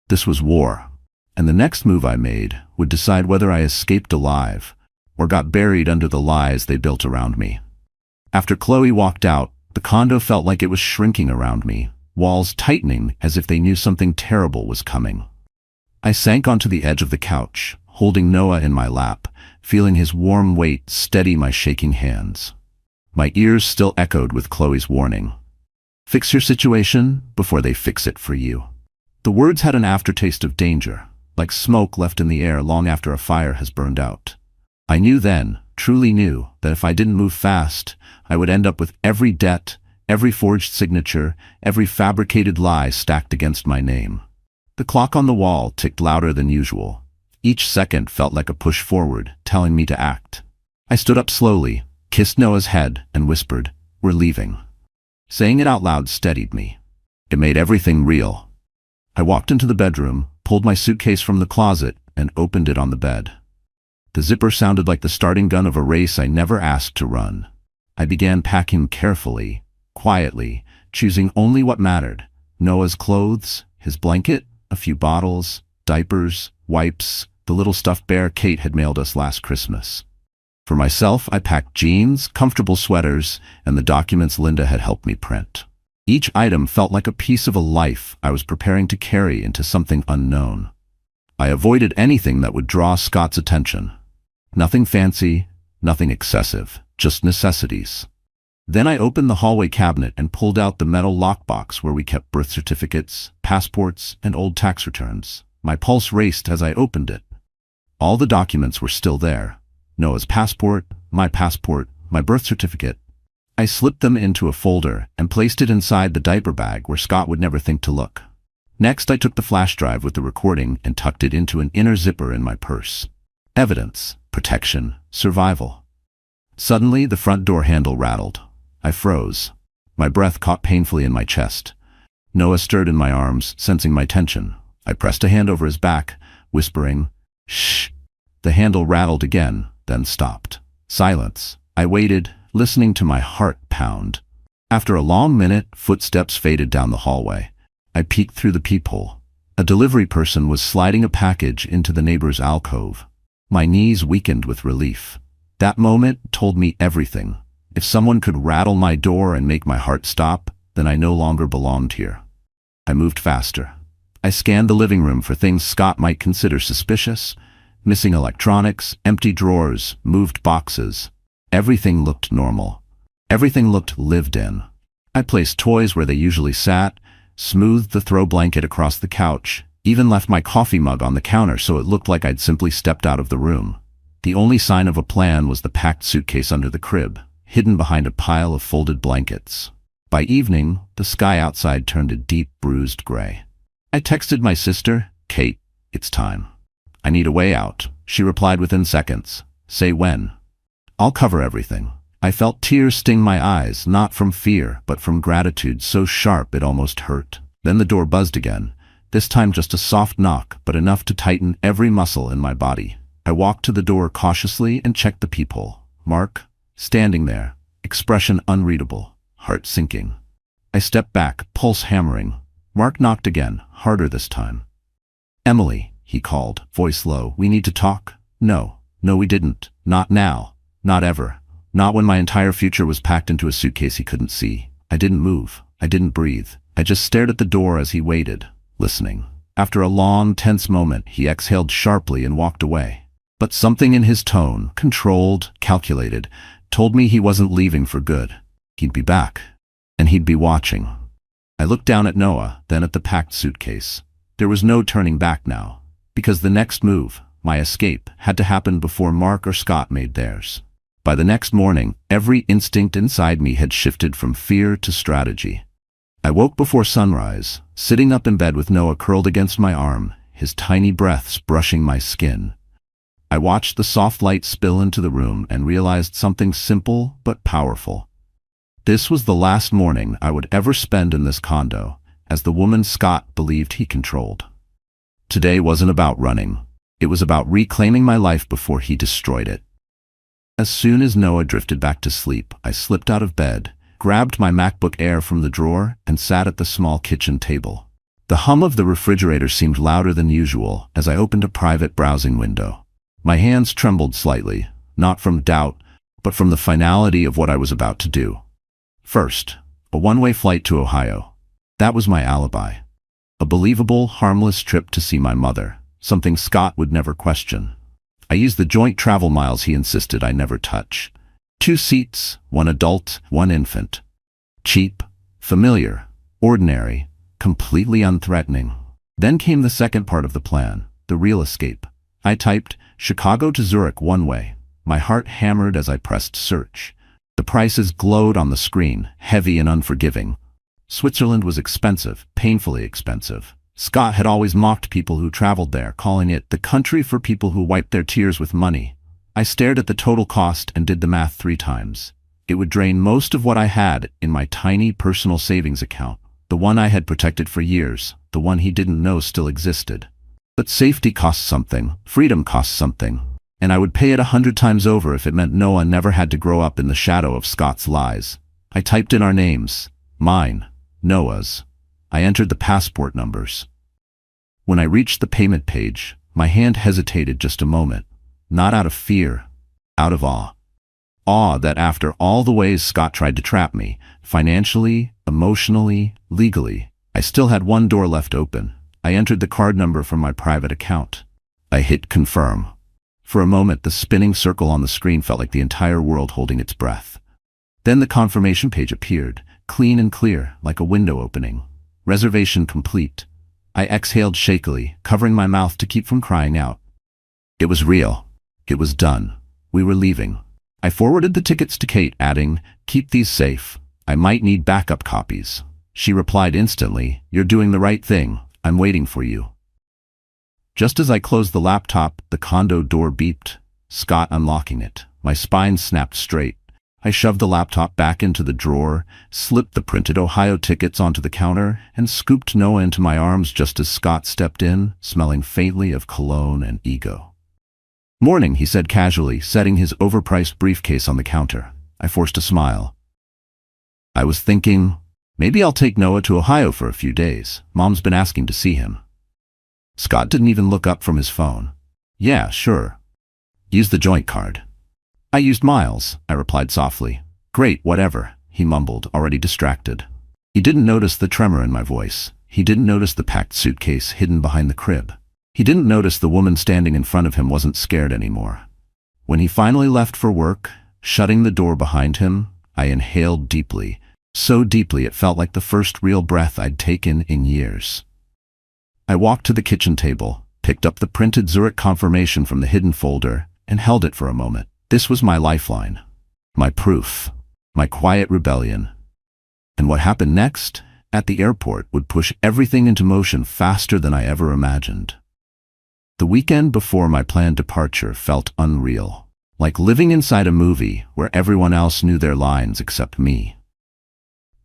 S1: This was war. And the next move I made would decide whether I escaped alive or got buried under the lies they built around me. After Chloe walked out, the condo felt like it was shrinking around me, walls tightening as if they knew something terrible was coming. I sank onto the edge of the couch, holding Noah in my lap, feeling his warm weight steady my shaking hands. My ears still echoed with Chloe's warning. Fix your situation before they fix it for you. The words had an aftertaste of danger, like smoke left in the air long after a fire has burned out. I knew then, truly knew, that if I didn't move fast, I would end up with every debt, every forged signature, every fabricated lie stacked against my name. The clock on the wall ticked louder than usual. Each second felt like a push forward, telling me to act. I stood up slowly, kissed Noah's head, and whispered, "We're leaving." Saying it out loud steadied me. It made everything real. I walked into the bedroom, pulled my suitcase from the closet, and opened it on the bed. The zipper sounded like the starting gun of a race I never asked to run. I began packing carefully, quietly, choosing only what mattered. Noah's clothes, his blanket, a few bottles, diapers, wipes, the little stuffed bear Kate had mailed us last Christmas. For myself, I packed jeans, comfortable sweaters, and the documents Linda had helped me print. Each item felt like a piece of a life I was preparing to carry into something unknown. I avoided anything that would draw Scott's attention. Nothing fancy, nothing excessive, just necessities. Then I opened the hallway cabinet and pulled out the metal lockbox where we kept birth certificates, passports, and old tax returns. My pulse raced as I opened it. All the documents were still there. Noah's passport, my birth certificate. I slipped them into a folder and placed it inside the diaper bag where Scott would never think to look. Next, I took the flash drive with the recording and tucked it into an inner zipper in my purse. Evidence, protection, survival. Suddenly, the front door handle rattled. I froze. My breath caught painfully in my chest. Noah stirred in my arms, sensing my tension. I pressed a hand over his back, whispering, "Shh." The handle rattled again, then stopped. Silence. I waited, listening to my heart pound. After a long minute, footsteps faded down the hallway. I peeked through the peephole. A delivery person was sliding a package into the neighbor's alcove. My knees weakened with relief. That moment told me everything. If someone could rattle my door and make my heart stop, then I no longer belonged here. I moved faster. I scanned the living room for things Scott might consider suspicious. Missing electronics, empty drawers, moved boxes. Everything looked normal. Everything looked lived in. I placed toys where they usually sat, smoothed the throw blanket across the couch, even left my coffee mug on the counter so it looked like I'd simply stepped out of the room. The only sign of a plan was the packed suitcase under the crib, hidden behind a pile of folded blankets. By evening, the sky outside turned a deep, bruised gray. I texted my sister, "Kate, it's time. I need a way out." She replied within seconds. "Say when." "I'll cover everything." I felt tears sting my eyes, not from fear, but from gratitude so sharp it almost hurt. Then the door buzzed again, this time just a soft knock, but enough to tighten every muscle in my body. I walked to the door cautiously and checked the peephole. Mark, standing there, expression unreadable, heart sinking. I stepped back, pulse hammering. Mark knocked again, harder this time. "Emily," he called, voice low, "we need to talk." No, we didn't. Not now. Not ever. Not when my entire future was packed into a suitcase he couldn't see. I didn't move. I didn't breathe. I just stared at the door as he waited, listening. After a long, tense moment, he exhaled sharply and walked away. But something in his tone, controlled, calculated, told me he wasn't leaving for good. He'd be back, and he'd be watching. I looked down at Noah, then at the packed suitcase. There was no turning back now, because the next move, my escape, had to happen before Mark or Scott made theirs. By the next morning, every instinct inside me had shifted from fear to strategy. I woke before sunrise, sitting up in bed with Noah curled against my arm, his tiny breaths brushing my skin. I watched the soft light spill into the room and realized something simple but powerful. This was the last morning I would ever spend in this condo, as the woman Scott believed he controlled. Today wasn't about running. It was about reclaiming my life before he destroyed it. As soon as Noah drifted back to sleep, I slipped out of bed, grabbed my MacBook Air from the drawer, and sat at the small kitchen table. The hum of the refrigerator seemed louder than usual as I opened a private browsing window. My hands trembled slightly, not from doubt, but from the finality of what I was about to do. First, a one-way flight to Ohio. That was my alibi. A believable, harmless trip to see my mother, something Scott would never question. I used the joint travel miles he insisted I never touch. 2 seats, 1 adult, 1 infant. Cheap, familiar, ordinary, completely unthreatening. Then came the second part of the plan, the real escape. I typed, Chicago to Zurich one way. My heart hammered as I pressed search. The prices glowed on the screen, heavy and unforgiving. Switzerland was expensive, painfully expensive. Scott had always mocked people who traveled there, calling it the country for people who wiped their tears with money. I stared at the total cost and did the math 3 times. It would drain most of what I had in my tiny personal savings account, the one I had protected for years, the one he didn't know still existed. But safety costs something, freedom costs something, and I would pay it 100 times over if it meant Noah never had to grow up in the shadow of Scott's lies. I typed in our names, mine, Noah's. I entered the passport numbers. When I reached the payment page, my hand hesitated just a moment, not out of fear, out of awe. Awe that after all the ways Scott tried to trap me, financially, emotionally, legally, I still had one door left open. I entered the card number from my private account. I hit confirm. For a moment, the spinning circle on the screen felt like the entire world holding its breath. Then the confirmation page appeared, clean and clear, like a window opening. Reservation complete. I exhaled shakily, covering my mouth to keep from crying out. It was real. It was done. We were leaving. I forwarded the tickets to Kate, adding, "Keep these safe. I might need backup copies." She replied instantly, "You're doing the right thing. I'm waiting for you." Just as I closed the laptop, the condo door beeped, Scott unlocking it. My spine snapped straight. I shoved the laptop back into the drawer, slipped the printed Ohio tickets onto the counter, and scooped Noah into my arms just as Scott stepped in, smelling faintly of cologne and ego. "Morning," he said casually, setting his overpriced briefcase on the counter. I forced a smile. I was thinking, maybe I'll take Noah to Ohio for a few days. Mom's been asking to see him. Scott didn't even look up from his phone. "Yeah, sure. Use the joint card." "I used miles," I replied softly. "Great, whatever," he mumbled, already distracted. He didn't notice the tremor in my voice. He didn't notice the packed suitcase hidden behind the crib. He didn't notice the woman standing in front of him wasn't scared anymore. When he finally left for work, shutting the door behind him, I inhaled deeply, so deeply it felt like the first real breath I'd taken in years. I walked to the kitchen table, picked up the printed Zurich confirmation from the hidden folder, and held it for a moment. This was my lifeline, my proof, my quiet rebellion. And what happened next, at the airport, would push everything into motion faster than I ever imagined. The weekend before my planned departure felt unreal, like living inside a movie where everyone else knew their lines except me.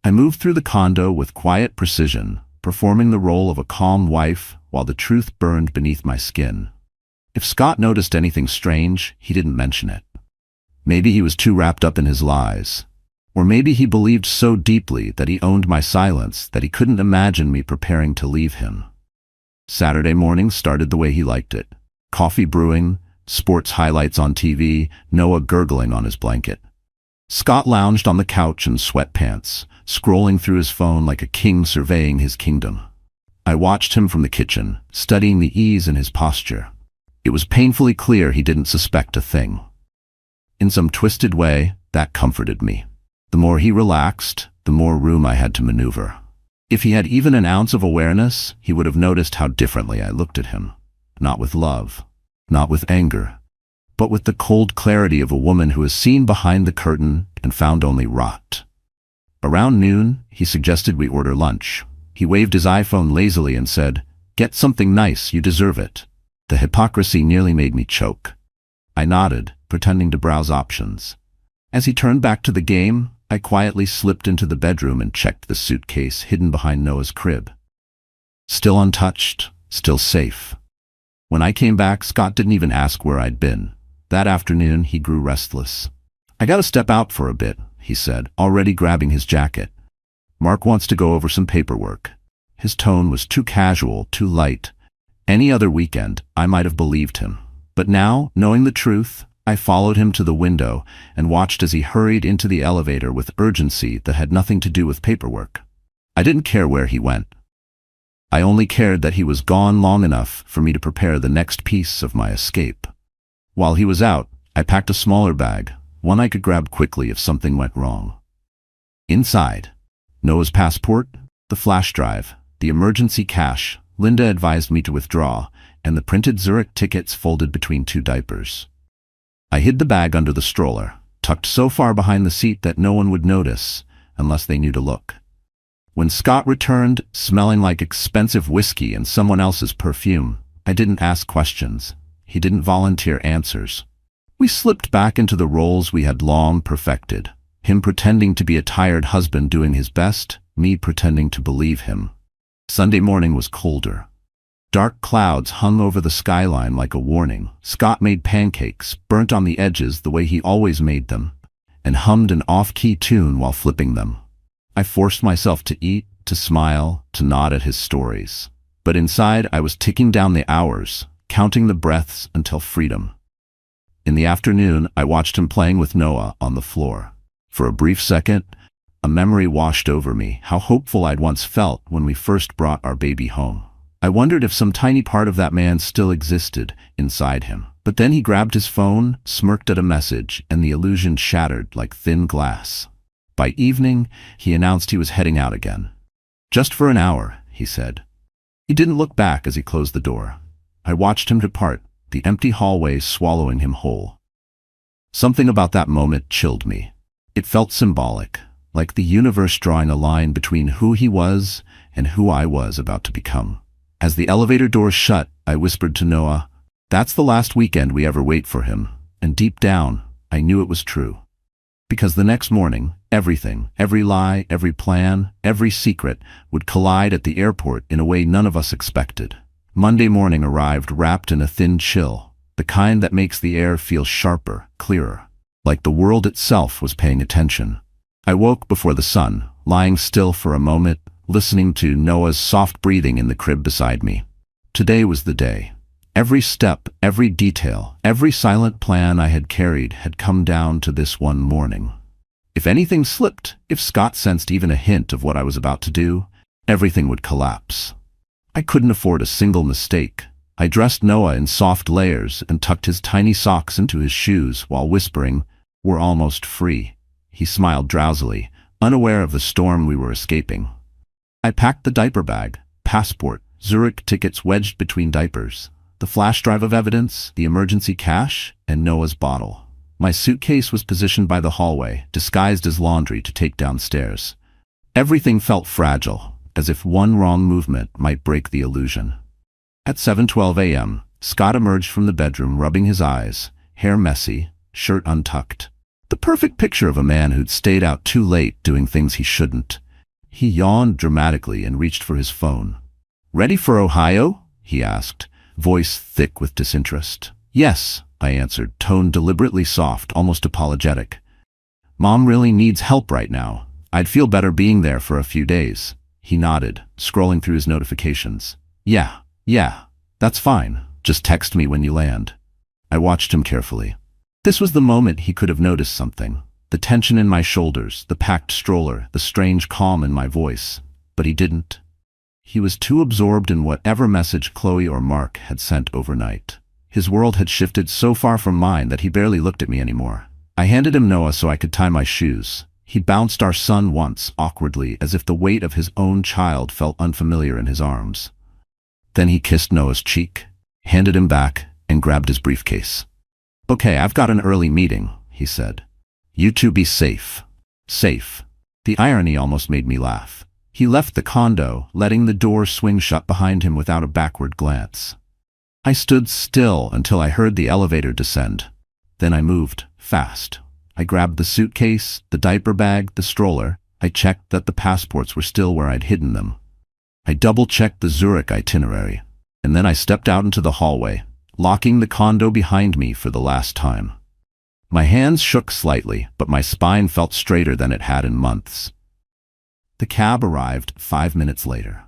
S1: I moved through the condo with quiet precision, performing the role of a calm wife while the truth burned beneath my skin. If Scott noticed anything strange, he didn't mention it. Maybe he was too wrapped up in his lies. Or maybe he believed so deeply that he owned my silence that he couldn't imagine me preparing to leave him. Saturday morning started the way he liked it. Coffee brewing, sports highlights on TV, Noah gurgling on his blanket. Scott lounged on the couch in sweatpants, scrolling through his phone like a king surveying his kingdom. I watched him from the kitchen, studying the ease in his posture. It was painfully clear he didn't suspect a thing. In some twisted way, that comforted me. The more he relaxed, the more room I had to maneuver. If he had even an ounce of awareness, he would have noticed how differently I looked at him. Not with love, not with anger, but with the cold clarity of a woman who has seen behind the curtain and found only rot. Around noon, he suggested we order lunch. He waved his iPhone lazily and said, "Get something nice, you deserve it." The hypocrisy nearly made me choke. I nodded, pretending to browse options. As he turned back to the game, I quietly slipped into the bedroom and checked the suitcase hidden behind Noah's crib. Still untouched, still safe. When I came back, Scott didn't even ask where I'd been. That afternoon, he grew restless. "I gotta step out for a bit," he said, already grabbing his jacket. "Mark wants to go over some paperwork." His tone was too casual, too light. Any other weekend, I might have believed him. But now, knowing the truth, I followed him to the window and watched as he hurried into the elevator with urgency that had nothing to do with paperwork. I didn't care where he went. I only cared that he was gone long enough for me to prepare the next piece of my escape. While he was out, I packed a smaller bag, one I could grab quickly if something went wrong. Inside, Noah's passport, the flash drive, the emergency cash Linda advised me to withdraw, and the printed Zurich tickets folded between 2 diapers. I hid the bag under the stroller, tucked so far behind the seat that no one would notice, unless they knew to look. When Scott returned, smelling like expensive whiskey and someone else's perfume, I didn't ask questions. He didn't volunteer answers. We slipped back into the roles we had long perfected. Him pretending to be a tired husband doing his best, me pretending to believe him. Sunday morning was colder. Dark clouds hung over the skyline like a warning. Scott made pancakes, burnt on the edges the way he always made them, and hummed an off-key tune while flipping them. I forced myself to eat, to smile, to nod at his stories. But inside, I was ticking down the hours, counting the breaths until freedom. In the afternoon, I watched him playing with Noah on the floor. For a brief second, a memory washed over me, how hopeful I'd once felt when we first brought our baby home. I wondered if some tiny part of that man still existed inside him. But then he grabbed his phone, smirked at a message, and the illusion shattered like thin glass. By evening, he announced he was heading out again. "Just for an hour," he said. He didn't look back as he closed the door. I watched him depart, the empty hallway swallowing him whole. Something about that moment chilled me. It felt symbolic, like the universe drawing a line between who he was and who I was about to become. As the elevator doors shut, I whispered to Noah, "That's the last weekend we ever wait for him." And deep down, I knew it was true. Because the next morning, everything, every lie, every plan, every secret, would collide at the airport in a way none of us expected. Monday morning arrived wrapped in a thin chill, the kind that makes the air feel sharper, clearer, like the world itself was paying attention. I woke before the sun, lying still for a moment, listening to Noah's soft breathing in the crib beside me. Today was the day. Every step, every detail, every silent plan I had carried had come down to this one morning. If anything slipped, if Scott sensed even a hint of what I was about to do, everything would collapse. I couldn't afford a single mistake. I dressed Noah in soft layers and tucked his tiny socks into his shoes while whispering, "We're almost free." He smiled drowsily, unaware of the storm we were escaping. I packed the diaper bag, passport, Zurich tickets wedged between diapers, the flash drive of evidence, the emergency cash, and Noah's bottle. My suitcase was positioned by the hallway, disguised as laundry to take downstairs. Everything felt fragile, as if one wrong movement might break the illusion. At 7:12 a.m., Scott emerged from the bedroom rubbing his eyes, hair messy, shirt untucked. The perfect picture of a man who'd stayed out too late doing things he shouldn't. He yawned dramatically and reached for his phone. "Ready for Ohio?" he asked, voice thick with disinterest. "Yes," I answered, tone deliberately soft, almost apologetic. "Mom really needs help right now. I'd feel better being there for a few days." He nodded, scrolling through his notifications. Yeah, that's fine. Just text me when you land." I watched him carefully. This was the moment he could have noticed something. The tension in my shoulders, the packed stroller, the strange calm in my voice. But he didn't. He was too absorbed in whatever message Chloe or Mark had sent overnight. His world had shifted so far from mine that he barely looked at me anymore. I handed him Noah so I could tie my shoes. He bounced our son once, awkwardly, as if the weight of his own child felt unfamiliar in his arms. Then he kissed Noah's cheek, handed him back, and grabbed his briefcase. "Okay, I've got an early meeting," he said. "You two be safe." Safe. The irony almost made me laugh. He left the condo, letting the door swing shut behind him without a backward glance. I stood still until I heard the elevator descend. Then I moved, fast. I grabbed the suitcase, the diaper bag, the stroller. I checked that the passports were still where I'd hidden them. I double-checked the Zurich itinerary, and then I stepped out into the hallway, locking the condo behind me for the last time. My hands shook slightly, but my spine felt straighter than it had in months. The cab arrived 5 minutes later.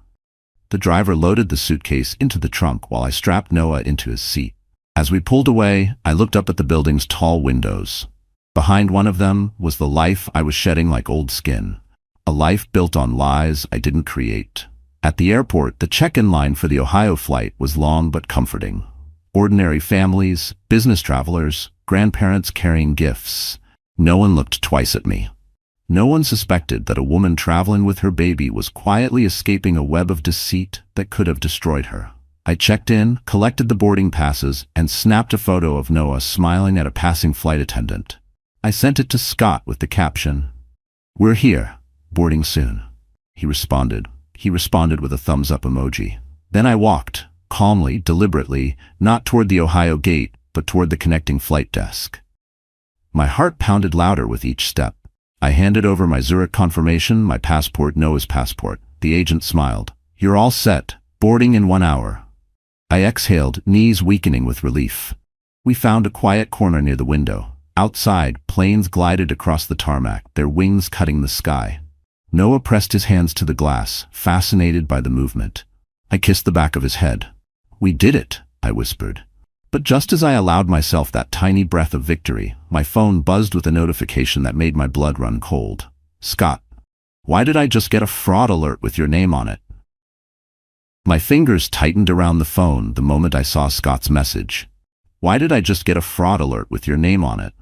S1: The driver loaded the suitcase into the trunk while I strapped Noah into his seat. As we pulled away, I looked up at the building's tall windows. Behind one of them was the life I was shedding like old skin. A life built on lies I didn't create. At the airport, the check-in line for the Ohio flight was long but comforting. Ordinary families, business travelers, grandparents carrying gifts. No one looked twice at me. No one suspected that a woman traveling with her baby was quietly escaping a web of deceit that could have destroyed her. I checked in, collected the boarding passes, and snapped a photo of Noah smiling at a passing flight attendant. I sent it to Scott with the caption, "We're here, boarding soon." He responded. He responded with a thumbs-up emoji. Then I walked, calmly, deliberately, not toward the Ohio gate, but toward the connecting flight desk. My heart pounded louder with each step. I handed over my Zurich confirmation, my passport, Noah's passport. The agent smiled. "You're all set. Boarding in 1 hour." I exhaled, knees weakening with relief. We found a quiet corner near the window. Outside, planes glided across the tarmac, their wings cutting the sky. Noah pressed his hands to the glass, fascinated by the movement. I kissed the back of his head. "We did it," I whispered. But just as I allowed myself that tiny breath of victory, my phone buzzed with a notification that made my blood run cold. "Scott, why did I just get a fraud alert with your name on it?" My fingers tightened around the phone the moment I saw Scott's message. "Why did I just get a fraud alert with your name on it?"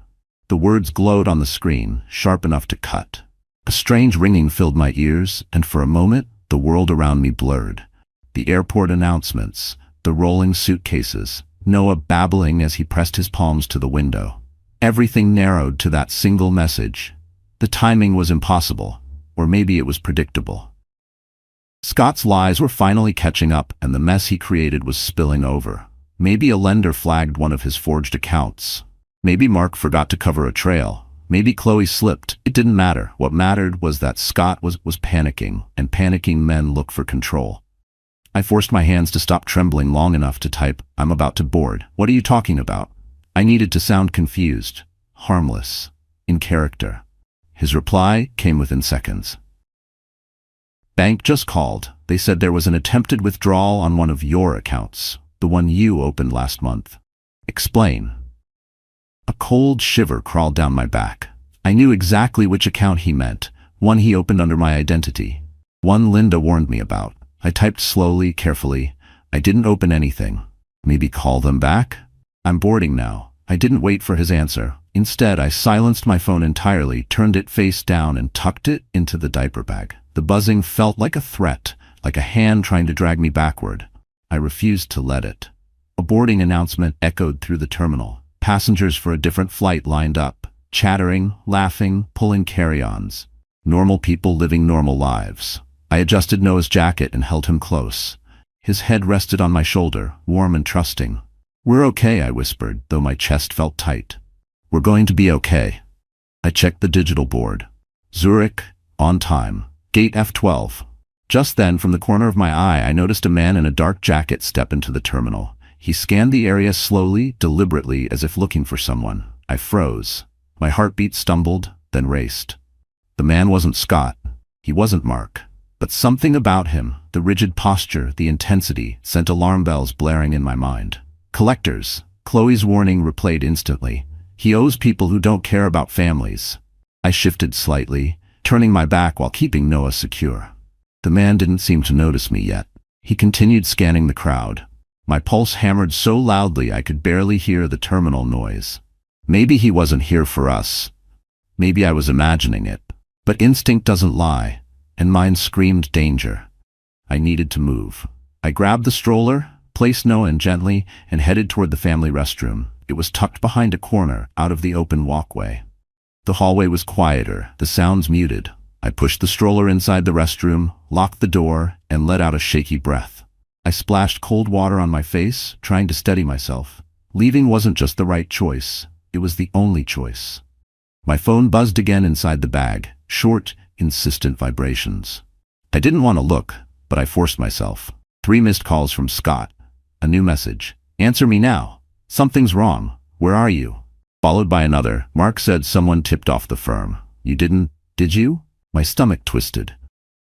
S1: The words glowed on the screen, sharp enough to cut. A strange ringing filled my ears, and for a moment, the world around me blurred. The airport announcements, the rolling suitcases, Noah babbling as he pressed his palms to the window. Everything narrowed to that single message. The timing was impossible, or maybe it was predictable. Scott's lies were finally catching up, and the mess he created was spilling over. Maybe a lender flagged one of his forged accounts. Maybe Mark forgot to cover a trail. Maybe Chloe slipped. It didn't matter. What mattered was that Scott was panicking, and panicking men look for control. I forced my hands to stop trembling long enough to type, "I'm about to board. What are you talking about?" I needed to sound confused, harmless, in character. His reply came within seconds. "Bank just called. They said there was an attempted withdrawal on one of your accounts, the one you opened last month." "Explain." A cold shiver crawled down my back. I knew exactly which account he meant, one he opened under my identity, one Linda warned me about. I typed slowly, carefully. "I didn't open anything." "Maybe call them back?" "I'm boarding now." I didn't wait for his answer. Instead, I silenced my phone entirely, turned it face down, and tucked it into the diaper bag. The buzzing felt like a threat, like a hand trying to drag me backward. I refused to let it. A boarding announcement echoed through the terminal. Passengers for a different flight lined up, chattering, laughing, pulling carry-ons. Normal people living normal lives. I adjusted Noah's jacket and held him close. His head rested on my shoulder, warm and trusting. "We're okay," I whispered, though my chest felt tight. "We're going to be okay." I checked the digital board. Zurich, on time. Gate F12. Just then, from the corner of my eye, I noticed a man in a dark jacket step into the terminal. He scanned the area slowly, deliberately, as if looking for someone. I froze. My heartbeat stumbled, then raced. The man wasn't Scott. He wasn't Mark. But something about him, the rigid posture, the intensity, sent alarm bells blaring in my mind. Collectors. Chloe's warning replayed instantly. He owes people who don't care about families. I shifted slightly, turning my back while keeping Noah secure. The man didn't seem to notice me yet. He continued scanning the crowd. My pulse hammered so loudly I could barely hear the terminal noise. Maybe he wasn't here for us. Maybe I was imagining it. But instinct doesn't lie, and mine screamed danger. I needed to move. I grabbed the stroller, placed Noah in gently, and headed toward the family restroom. It was tucked behind a corner, out of the open walkway. The hallway was quieter, the sounds muted. I pushed the stroller inside the restroom, locked the door, and let out a shaky breath. I splashed cold water on my face, trying to steady myself. Leaving wasn't just the right choice, it was the only choice. My phone buzzed again inside the bag, short, insistent vibrations. I didn't want to look, but I forced myself. 3 missed calls from Scott. A new message. "Answer me now. Something's wrong. Where are you?" Followed by another. "Mark said someone tipped off the firm. You didn't, did you?" My stomach twisted.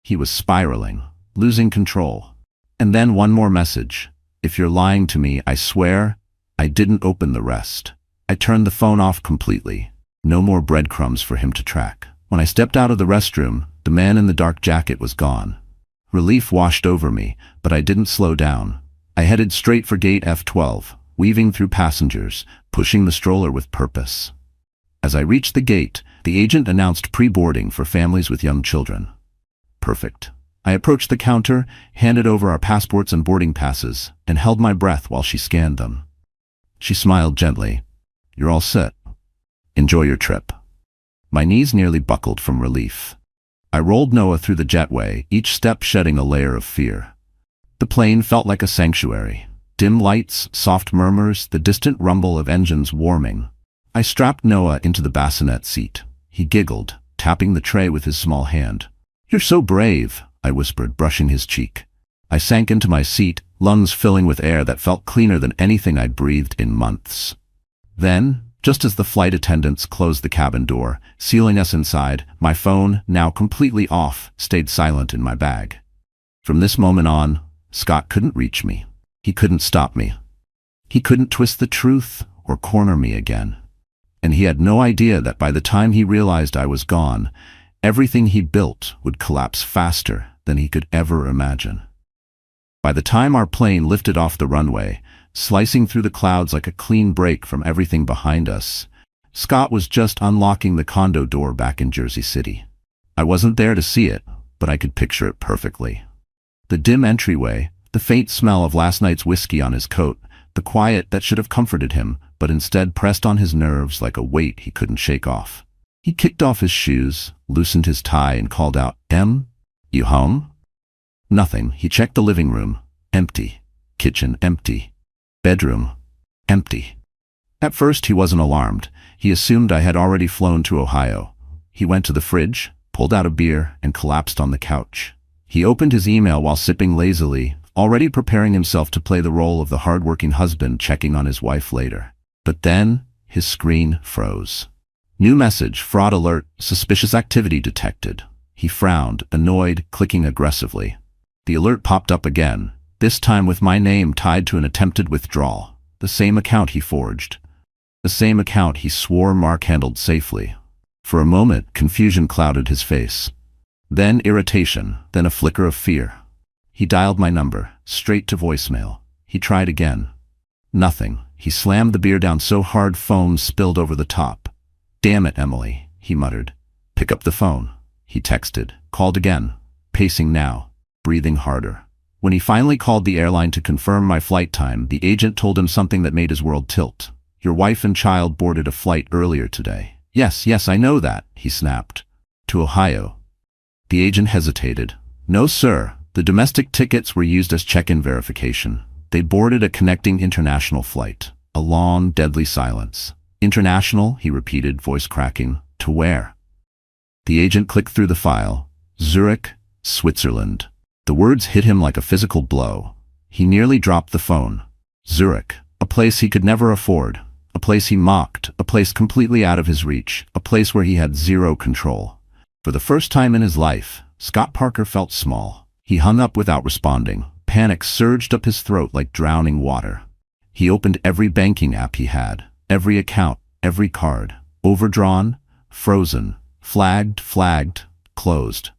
S1: He was spiraling, losing control. And then one more message. "If you're lying to me, I swear." I didn't open the rest. I turned the phone off completely. No more breadcrumbs for him to track. When I stepped out of the restroom, the man in the dark jacket was gone. Relief washed over me, but I didn't slow down. I headed straight for gate F12, weaving through passengers, pushing the stroller with purpose. As I reached the gate, the agent announced pre-boarding for families with young children. Perfect. I approached the counter, handed over our passports and boarding passes, and held my breath while she scanned them. She smiled gently. "You're all set. Enjoy your trip." My knees nearly buckled from relief. I rolled Noah through the jetway, each step shedding a layer of fear. The plane felt like a sanctuary. Dim lights, soft murmurs, the distant rumble of engines warming. I strapped Noah into the bassinet seat. He giggled, tapping the tray with his small hand. "You're so brave," I whispered, brushing his cheek. I sank into my seat, lungs filling with air that felt cleaner than anything I'd breathed in months. Then, just as the flight attendants closed the cabin door, sealing us inside, my phone, now completely off, stayed silent in my bag. From this moment on, Scott couldn't reach me. He couldn't stop me. He couldn't twist the truth or corner me again. And he had no idea that by the time he realized I was gone, everything he built would collapse faster than he could ever imagine. By the time our plane lifted off the runway, slicing through the clouds like a clean break from everything behind us, Scott was just unlocking the condo door back in Jersey City. I wasn't there to see it, but I could picture it perfectly. The dim entryway, the faint smell of last night's whiskey on his coat, the quiet that should have comforted him, but instead pressed on his nerves like a weight he couldn't shake off. He kicked off his shoes, loosened his tie, and called out, "Em, you home?" Nothing. He checked the living room. Empty. Kitchen empty. Bedroom empty. At first he wasn't alarmed. He assumed I had already flown to Ohio. He went to the fridge, pulled out a beer, and collapsed on the couch. He opened his email while sipping lazily, already preparing himself to play the role of the hard-working husband checking on his wife later. But then, his screen froze. New message, fraud alert, suspicious activity detected. He frowned, annoyed, clicking aggressively. The alert popped up again, this time with my name tied to an attempted withdrawal. The same account he forged. The same account he swore Mark handled safely. For a moment, confusion clouded his face. Then irritation, then a flicker of fear. He dialed my number, straight to voicemail. He tried again. Nothing. He slammed the beer down so hard foam spilled over the top. "Damn it, Emily," he muttered. "Pick up the phone." He texted, called again, pacing now, breathing harder. When he finally called the airline to confirm my flight time, the agent told him something that made his world tilt. "Your wife and child boarded a flight earlier today." Yes, I know that," he snapped. "To Ohio." The agent hesitated. "No, sir. The domestic tickets were used as check-in verification. They boarded a connecting international flight." A long, deadly silence. "International," he repeated, voice cracking. "To where?" The agent clicked through the file. "Zurich, Switzerland." The words hit him like a physical blow. He nearly dropped the phone. Zurich, a place he could never afford, a place he mocked, a place completely out of his reach, a place where he had zero control. For the first time in his life, Scott Parker felt small. He hung up without responding. Panic surged up his throat like drowning water. He opened every banking app he had, every account, every card. Overdrawn, frozen, flagged, closed.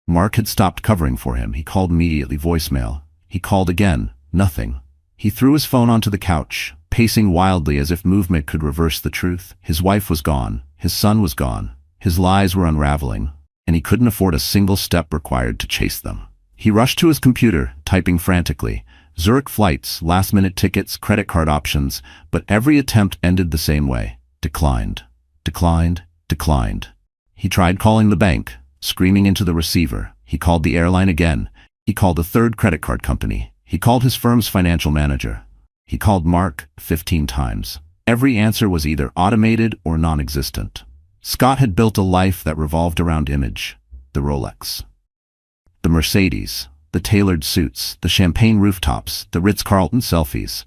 S1: Mark had stopped covering for him. He called immediately, voicemail. He called again, nothing. He threw his phone onto the couch, pacing wildly as if movement could reverse the truth. His wife was gone. His son was gone. His lies were unraveling. and he couldn't afford a single step required to chase them. He rushed to his computer, typing frantically. Zurich flights, last-minute tickets, credit card options, but every attempt ended the same way. Declined. Declined. Declined. He tried calling the bank, screaming into the receiver. He called the airline again. He called a third credit card company. He called his firm's financial manager. He called Mark 15 times. Every answer was either automated or non-existent. Scott had built a life that revolved around image. The Rolex, the Mercedes, the tailored suits, the champagne rooftops, the Ritz-Carlton selfies.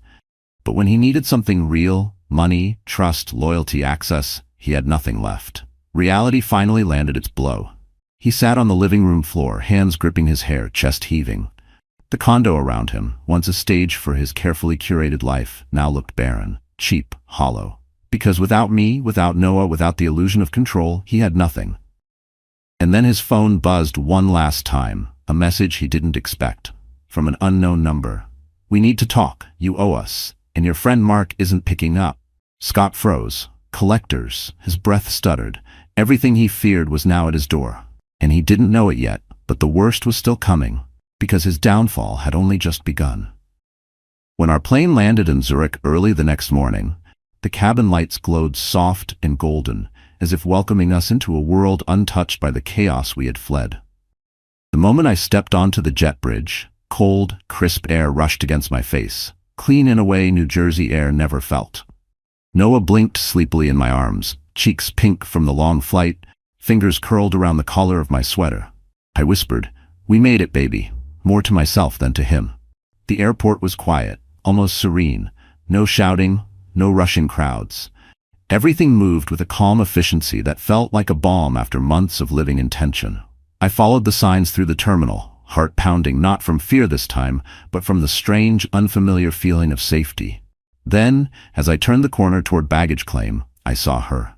S1: But when he needed something real, money, trust, loyalty, access, he had nothing left. Reality finally landed its blow. He sat on the living room floor, hands gripping his hair, chest heaving. The condo around him, once a stage for his carefully curated life, now looked barren, cheap, hollow. Because without me, without Noah, without the illusion of control, he had nothing. And then his phone buzzed one last time, a message he didn't expect, from an unknown number. "We need to talk, you owe us, and your friend Mark isn't picking up." Scott froze. Collectors, his breath stuttered. Everything he feared was now at his door. And he didn't know it yet, but the worst was still coming, because his downfall had only just begun. When our plane landed in Zurich early the next morning, the cabin lights glowed soft and golden, as if welcoming us into a world untouched by the chaos we had fled. The moment I stepped onto the jet bridge, cold, crisp air rushed against my face, clean in a way New Jersey air never felt. Noah blinked sleepily in my arms, cheeks pink from the long flight, fingers curled around the collar of my sweater. I whispered, "We made it, baby," more to myself than to him. The airport was quiet, almost serene, no shouting, no rushing crowds. Everything moved with a calm efficiency that felt like a balm after months of living in tension. I followed the signs through the terminal, heart pounding not from fear this time, but from the strange, unfamiliar feeling of safety. Then, as I turned the corner toward baggage claim, I saw her.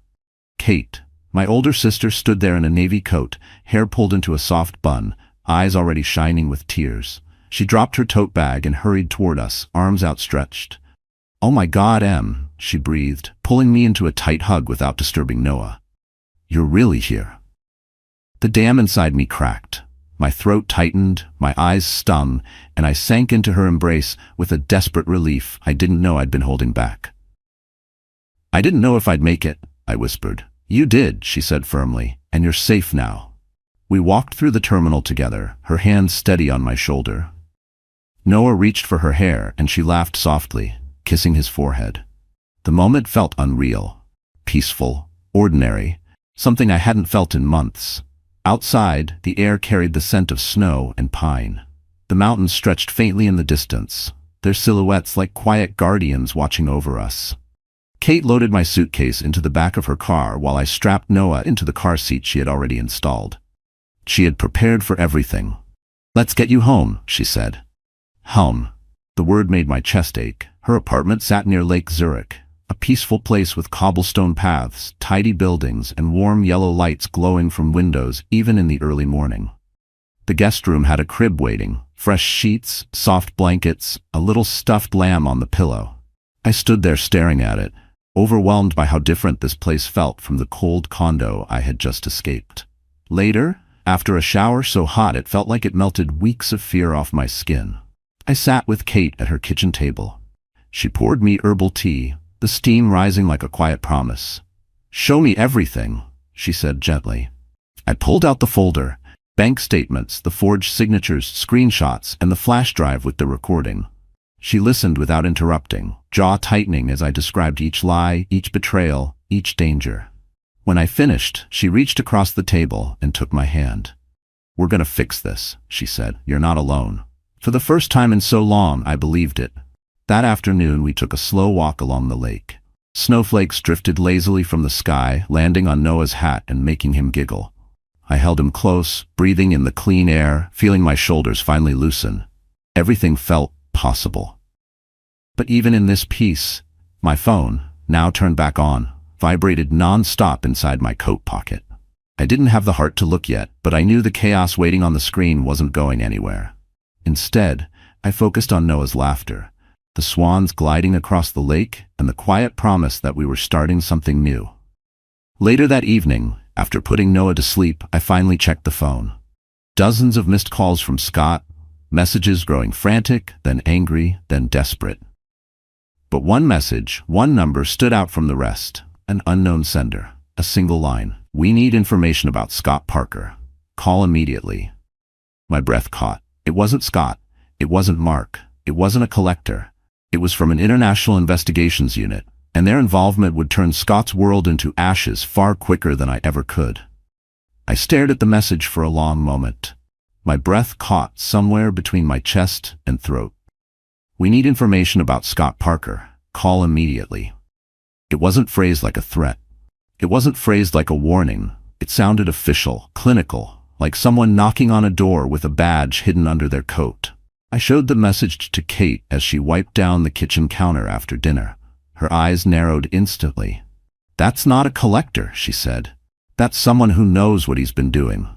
S1: Kate, my older sister, stood there in a navy coat, hair pulled into a soft bun, eyes already shining with tears. She dropped her tote bag and hurried toward us, arms outstretched. "Oh my God, Em," she breathed, pulling me into a tight hug without disturbing Noah. "You're really here." The dam inside me cracked. My throat tightened, my eyes stung, and I sank into her embrace with a desperate relief I didn't know I'd been holding back. "I didn't know if I'd make it," I whispered. "You did," she said firmly, "and you're safe now." We walked through the terminal together, her hands steady on my shoulder. Noah reached for her hair, and she laughed softly, kissing his forehead. The moment felt unreal, peaceful, ordinary, something I hadn't felt in months. Outside, the air carried the scent of snow and pine. The mountains stretched faintly in the distance, their silhouettes like quiet guardians watching over us. Kate loaded my suitcase into the back of her car while I strapped Noah into the car seat she had already installed. She had prepared for everything. "Let's get you home," she said. Home. The word made my chest ache. Her apartment sat near Lake Zurich, a peaceful place with cobblestone paths, tidy buildings, and warm yellow lights glowing from windows even in the early morning. The guest room had a crib waiting, fresh sheets, soft blankets, a little stuffed lamb on the pillow. I stood there staring at it, overwhelmed by how different this place felt from the cold condo I had just escaped. Later, after a shower so hot it felt like it melted weeks of fear off my skin, I sat with Kate at her kitchen table. She poured me herbal tea, the steam rising like a quiet promise. "Show me everything," she said gently. I pulled out the folder, bank statements, the forged signatures, screenshots, and the flash drive with the recording. She listened without interrupting, jaw tightening as I described each lie, each betrayal, each danger. When I finished, she reached across the table and took my hand. "We're gonna fix this," she said. "You're not alone." For the first time in so long, I believed it. That afternoon, we took a slow walk along the lake. Snowflakes drifted lazily from the sky, landing on Noah's hat and making him giggle. I held him close, breathing in the clean air, feeling my shoulders finally loosen. Everything felt possible. But even in this peace, my phone, now turned back on, vibrated non-stop inside my coat pocket. I didn't have the heart to look yet, but I knew the chaos waiting on the screen wasn't going anywhere. Instead, I focused on Noah's laughter, the swans gliding across the lake, and the quiet promise that we were starting something new. Later that evening, After putting Noah to sleep, I finally checked the phone. Dozens of missed calls from Scott, messages growing frantic, then angry, then desperate. But one message, one number stood out from the rest. An unknown sender. A single line. "We need information about Scott Parker. Call immediately." My breath caught. It wasn't Scott. It wasn't Mark. It wasn't a collector. It was from an international investigations unit, and their involvement would turn Scott's world into ashes far quicker than I ever could. I stared at the message for a long moment. My breath caught somewhere between my chest and throat. "We need information about Scott Parker. Call immediately." It wasn't phrased like a threat. It wasn't phrased like a warning. It sounded official, clinical, like someone knocking on a door with a badge hidden under their coat. I showed the message to Kate as she wiped down the kitchen counter after dinner. Her eyes narrowed instantly. "That's not a collector," she said. "That's someone who knows what he's been doing."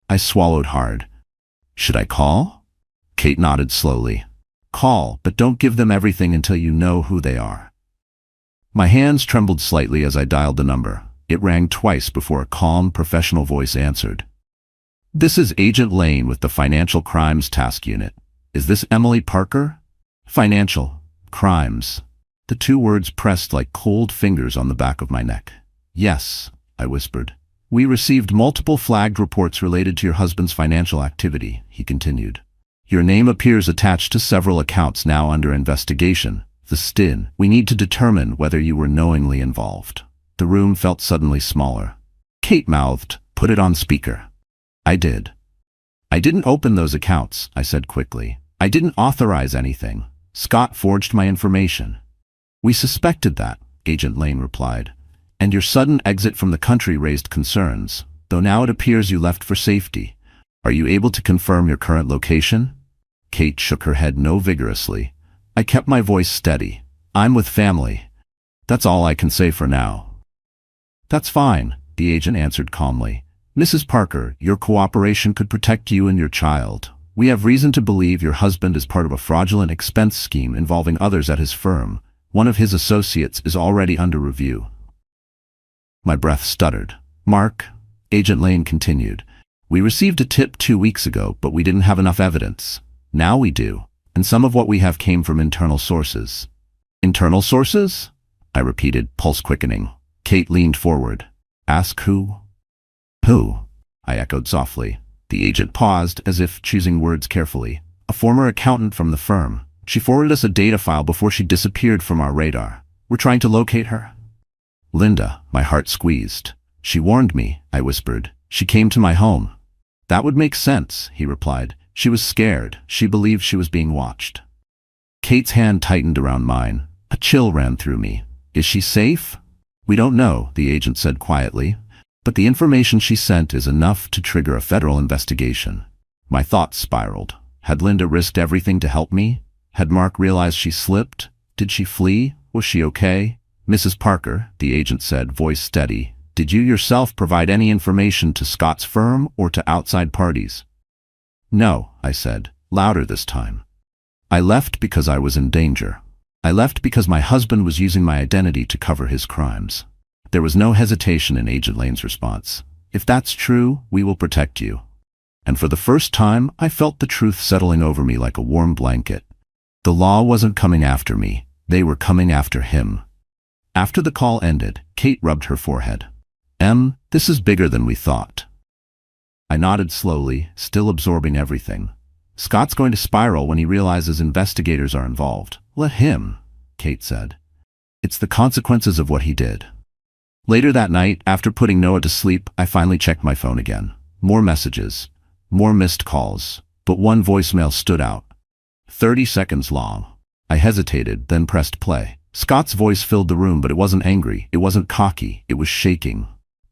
S1: I swallowed hard. "Should I call?" Kate nodded slowly. "Call, but don't give them everything until you know who they are." My hands trembled slightly as I dialed the number. It rang twice before a calm, professional voice answered. "This is Agent Lane with the Financial Crimes Task Unit. Is this Emily Parker?" "Financial crimes." The two words pressed like cold fingers on the back of my neck. "Yes," I whispered. "We received multiple flagged reports related to your husband's financial activity," he continued. "Your name appears attached to several accounts now under investigation. The STIN. We need to determine whether you were knowingly involved." The room felt suddenly smaller. Kate mouthed, "Put it on speaker." I did. "I didn't open those accounts," I said quickly. "I didn't authorize anything. Scott forged my information." "We suspected that," Agent Lane replied. "And your sudden exit from the country raised concerns, though now it appears you left for safety. Are you able to confirm your current location?" Kate shook her head no vigorously. I kept my voice steady. "I'm with family. That's all I can say for now." "That's fine," the agent answered calmly. "Mrs. Parker, your cooperation could protect you and your child. We have reason to believe your husband is part of a fraudulent expense scheme involving others at his firm. One of his associates is already under review." My breath stuttered. "Mark," Agent Lane continued, "we received a tip 2 weeks ago, but we didn't have enough evidence. Now we do, and some of what we have came from internal sources." "Internal sources?" I repeated, pulse quickening. Kate leaned forward. "Ask who?" "Who?" I echoed softly. The agent paused, as if choosing words carefully. "A former accountant from the firm. She forwarded us a data file before she disappeared from our radar. We're trying to locate her." "Linda," my heart squeezed. "She warned me," I whispered. "She came to my home." "That would make sense," he replied. "She was scared. She believed she was being watched." Kate's hand tightened around mine. A chill ran through me. "Is she safe?" "We don't know," the agent said quietly. "But the information she sent is enough to trigger a federal investigation." My thoughts spiraled. Had Linda risked everything to help me? Had Mark realized she slipped? Did she flee? Was she okay? "Mrs. Parker," the agent said, voice steady, "did you yourself provide any information to Scott's firm or to outside parties?" "No," I said, louder this time. "I left because I was in danger. I left because my husband was using my identity to cover his crimes." There was no hesitation in Agent Lane's response. "If that's true, we will protect you." And for the first time, I felt the truth settling over me like a warm blanket. The law wasn't coming after me. They were coming after him. After the call ended, Kate rubbed her forehead. This is bigger than we thought." I nodded slowly, still absorbing everything. "Scott's going to spiral when he realizes investigators are involved. Let him," Kate said. "It's the consequences of what he did." Later that night, after putting Noah to sleep, I finally checked my phone again. More messages, more missed calls, but one voicemail stood out. 30 seconds long. I hesitated, then pressed play. Scott's voice filled the room, but it wasn't angry, it wasn't cocky, it was shaking.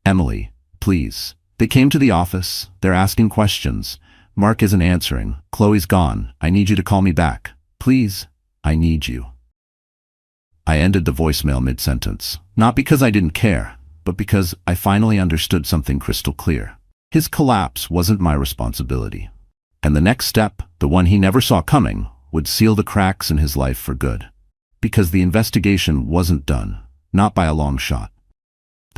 S1: "Emily, please. They came to the office, they're asking questions. Mark isn't answering. Chloe's gone. I need you to call me back. Please, I need you." I ended the voicemail mid-sentence, not because I didn't care, but because I finally understood something crystal clear. His collapse wasn't my responsibility. And the next step, the one he never saw coming, would seal the cracks in his life for good. Because the investigation wasn't done, not by a long shot.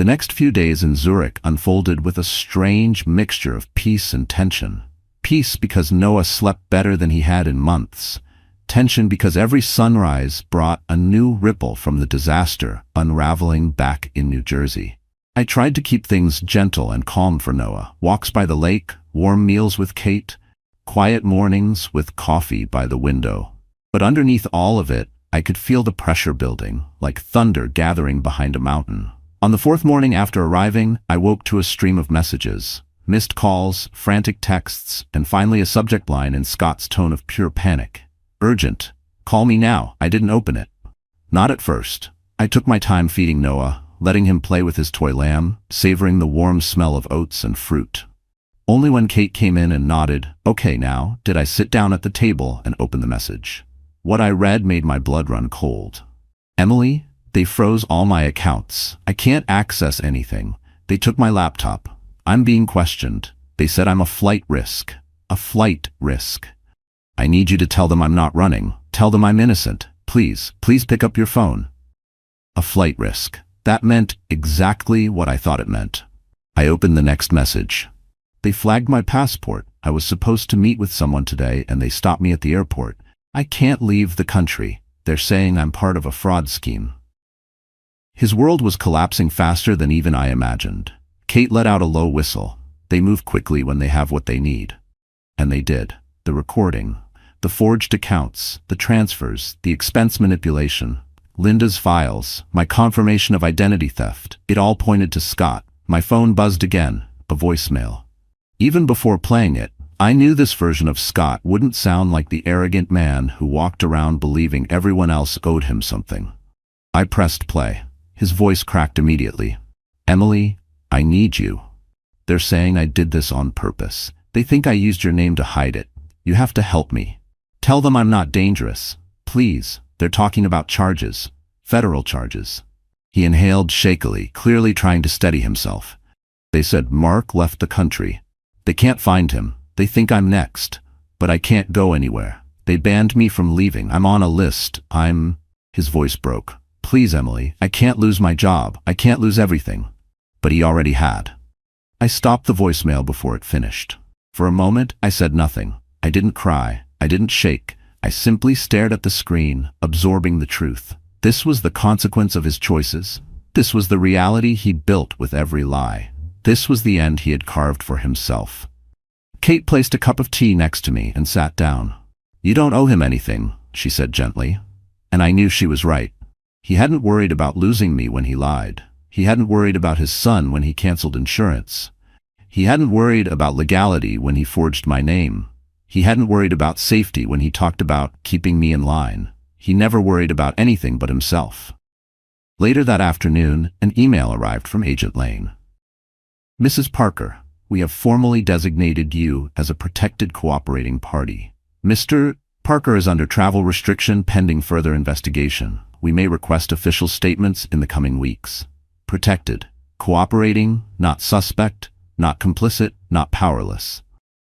S1: The next few days in Zurich unfolded with a strange mixture of peace and tension. Peace because Noah slept better than he had in months. Tension because every sunrise brought a new ripple from the disaster unraveling back in New Jersey. I tried to keep things gentle and calm for Noah. Walks by the lake, warm meals with Kate, quiet mornings with coffee by the window. But underneath all of it, I could feel the pressure building, like thunder gathering behind a mountain. On the fourth morning after arriving, I woke to a stream of messages. Missed calls, frantic texts, and finally a subject line in Scott's tone of pure panic. Urgent. Call me now. I didn't open it. Not at first. I took my time feeding Noah, letting him play with his toy lamb, savoring the warm smell of oats and fruit. Only when Kate came in and nodded, "Okay now," did I sit down at the table and open the message. What I read made my blood run cold. "Emily, they froze all my accounts. I can't access anything. They took my laptop. I'm being questioned. They said I'm a flight risk. A flight risk. I need you to tell them I'm not running. Tell them I'm innocent. Please, please pick up your phone." A flight risk. That meant exactly what I thought it meant. I opened the next message. "They flagged my passport. I was supposed to meet with someone today and they stopped me at the airport. I can't leave the country. They're saying I'm part of a fraud scheme." His world was collapsing faster than even I imagined. Kate let out a low whistle. They move quickly when they have what they need. And they did. The recording, the forged accounts, the transfers, the expense manipulation, Linda's files, my confirmation of identity theft, it all pointed to Scott. My phone buzzed again, a voicemail. Even before playing it, I knew this version of Scott wouldn't sound like the arrogant man who walked around believing everyone else owed him something. I pressed play. His voice cracked immediately. "Emily, I need you. They're saying I did this on purpose. They think I used your name to hide it. You have to help me. Tell them I'm not dangerous. Please, they're talking about charges. Federal charges." He inhaled shakily, clearly trying to steady himself. "They said Mark left the country. They can't find him. They think I'm next. But I can't go anywhere. They banned me from leaving. I'm on a list. His voice broke. "Please, Emily, I can't lose my job. I can't lose everything." But he already had. I stopped the voicemail before it finished. For a moment, I said nothing. I didn't cry. I didn't shake. I simply stared at the screen, absorbing the truth. This was the consequence of his choices. This was the reality he built with every lie. This was the end he had carved for himself. Kate placed a cup of tea next to me and sat down. "You don't owe him anything," she said gently. And I knew she was right. He hadn't worried about losing me when he lied. He hadn't worried about his son when he canceled insurance. He hadn't worried about legality when he forged my name. He hadn't worried about safety when he talked about keeping me in line. He never worried about anything but himself. Later that afternoon, an email arrived from Agent Lane. "Mrs. Parker, we have formally designated you as a protected cooperating party. Mr. Parker is under travel restriction pending further investigation. We may request official statements in the coming weeks. Protected. Cooperating, not suspect, not complicit, not powerless."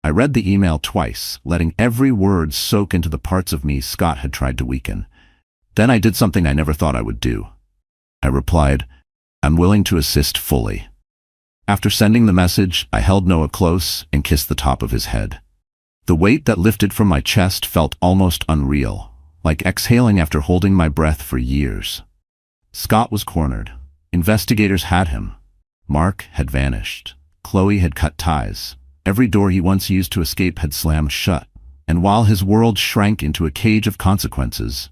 S1: I read the email twice, letting every word soak into the parts of me Scott had tried to weaken. Then I did something I never thought I would do. I replied, "I'm willing to assist fully." After sending the message, I held Noah close and kissed the top of his head. The weight that lifted from my chest felt almost unreal, like exhaling after holding my breath for years. Scott was cornered. Investigators had him. Mark had vanished. Chloe had cut ties. Every door he once used to escape had slammed shut. And while his world shrank into a cage of consequences,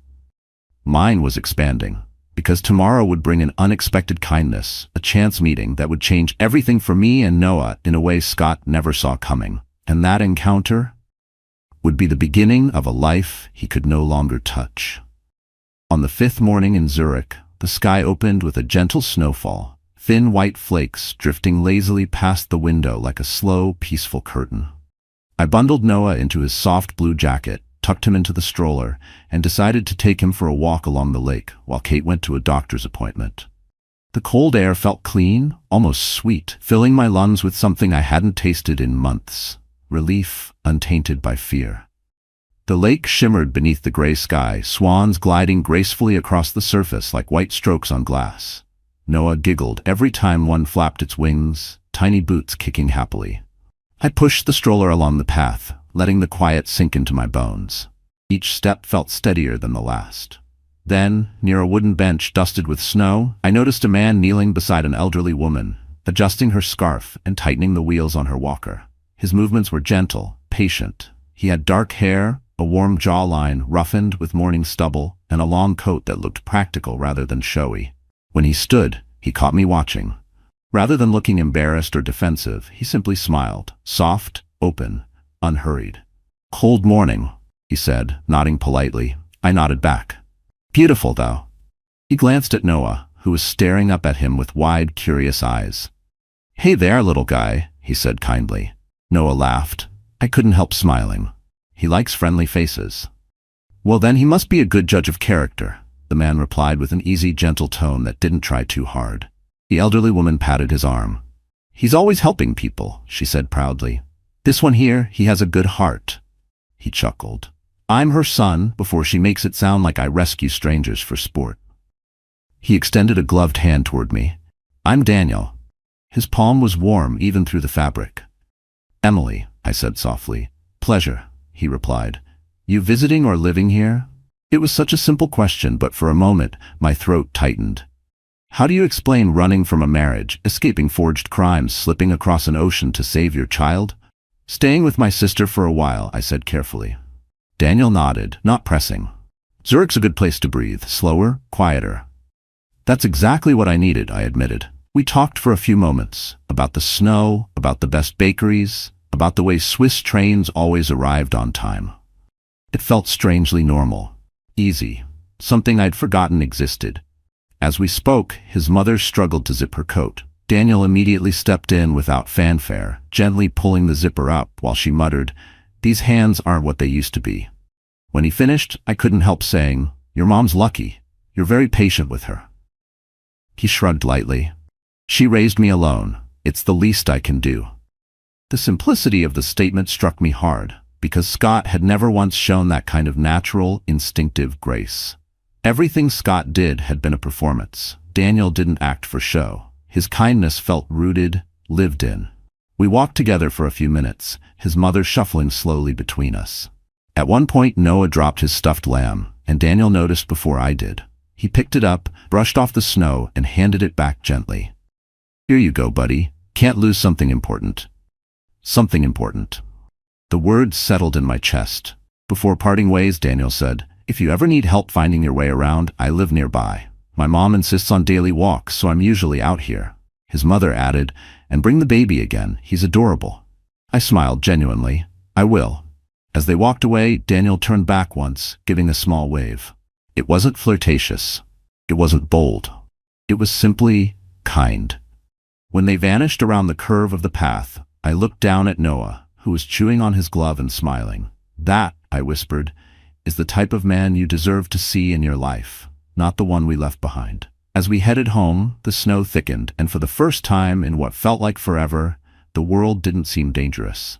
S1: mine was expanding. Because tomorrow would bring an unexpected kindness, a chance meeting that would change everything for me and Noah in a way Scott never saw coming. And that encounter would be the beginning of a life he could no longer touch. On the fifth morning in Zurich, the sky opened with a gentle snowfall, thin white flakes drifting lazily past the window like a slow, peaceful curtain. I bundled Noah into his soft blue jacket, tucked him into the stroller, and decided to take him for a walk along the lake while Kate went to a doctor's appointment. The cold air felt clean, almost sweet, filling my lungs with something I hadn't tasted in months. Relief untainted by fear. The lake shimmered beneath the gray sky, swans gliding gracefully across the surface like white strokes on glass. Noah giggled every time one flapped its wings, tiny boots kicking happily. I pushed the stroller along the path, letting the quiet sink into my bones. Each step felt steadier than the last. Then, near a wooden bench dusted with snow, I noticed a man kneeling beside an elderly woman, adjusting her scarf and tightening the wheels on her walker. His movements were gentle, patient. He had dark hair, a warm jawline roughened with morning stubble, and a long coat that looked practical rather than showy. When he stood, he caught me watching. Rather than looking embarrassed or defensive, he simply smiled, soft, open, unhurried. "Cold morning," he said, nodding politely. I nodded back. "Beautiful, though." He glanced at Noah, who was staring up at him with wide, curious eyes. "Hey there, little guy," he said kindly. Noah laughed. I couldn't help smiling. He likes friendly faces. "Well, then he must be a good judge of character," the man replied with an easy, gentle tone that didn't try too hard. The elderly woman patted his arm. "He's always helping people," she said proudly. "This one here, he has a good heart." He chuckled. "I'm her son," before she makes it sound like I rescue strangers for sport. He extended a gloved hand toward me. "I'm Daniel." His palm was warm even through the fabric. "Emily," I said softly. "Pleasure," he replied. "You visiting or living here?" It was such a simple question, but for a moment, my throat tightened. How do you explain running from a marriage, escaping forged crimes, slipping across an ocean to save your child? "Staying with my sister for a while," I said carefully. Daniel nodded, not pressing. "Zurich's a good place to breathe, slower, quieter." "That's exactly what I needed," I admitted. We talked for a few moments, about the snow, about the best bakeries, about the way Swiss trains always arrived on time. It felt strangely normal, easy, something I'd forgotten existed. As we spoke, his mother struggled to zip her coat. Daniel immediately stepped in without fanfare, gently pulling the zipper up while she muttered, "These hands aren't what they used to be." When he finished, I couldn't help saying, "Your mom's lucky. You're very patient with her." He shrugged lightly. "She raised me alone. It's the least I can do." The simplicity of the statement struck me hard, because Scott had never once shown that kind of natural, instinctive grace. Everything Scott did had been a performance. Daniel didn't act for show. His kindness felt rooted, lived in. We walked together for a few minutes, his mother shuffling slowly between us. At one point, Noah dropped his stuffed lamb, and Daniel noticed before I did. He picked it up, brushed off the snow, and handed it back gently. "Here you go, buddy. Can't lose something important." Something important. The words settled in my chest. Before parting ways, Daniel said, "If you ever need help finding your way around, I live nearby. My mom insists on daily walks, so I'm usually out here." His mother added, "And bring the baby again. He's adorable." I smiled genuinely. "I will." As they walked away, Daniel turned back once, giving a small wave. It wasn't flirtatious. It wasn't bold. It was simply kind. When they vanished around the curve of the path, I looked down at Noah, who was chewing on his glove and smiling. "That," I whispered, "is the type of man you deserve to see in your life, not the one we left behind." As we headed home, the snow thickened, and for the first time in what felt like forever, the world didn't seem dangerous.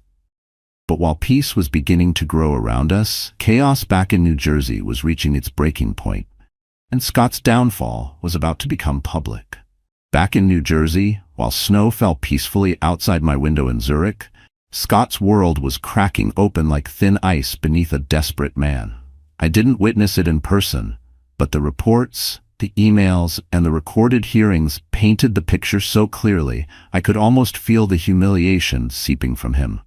S1: But while peace was beginning to grow around us, chaos back in New Jersey was reaching its breaking point, and Scott's downfall was about to become public. Back in New Jersey, while snow fell peacefully outside my window in Zurich, Scott's world was cracking open like thin ice beneath a desperate man. I didn't witness it in person, but the reports, the emails, and the recorded hearings painted the picture so clearly I could almost feel the humiliation seeping from him.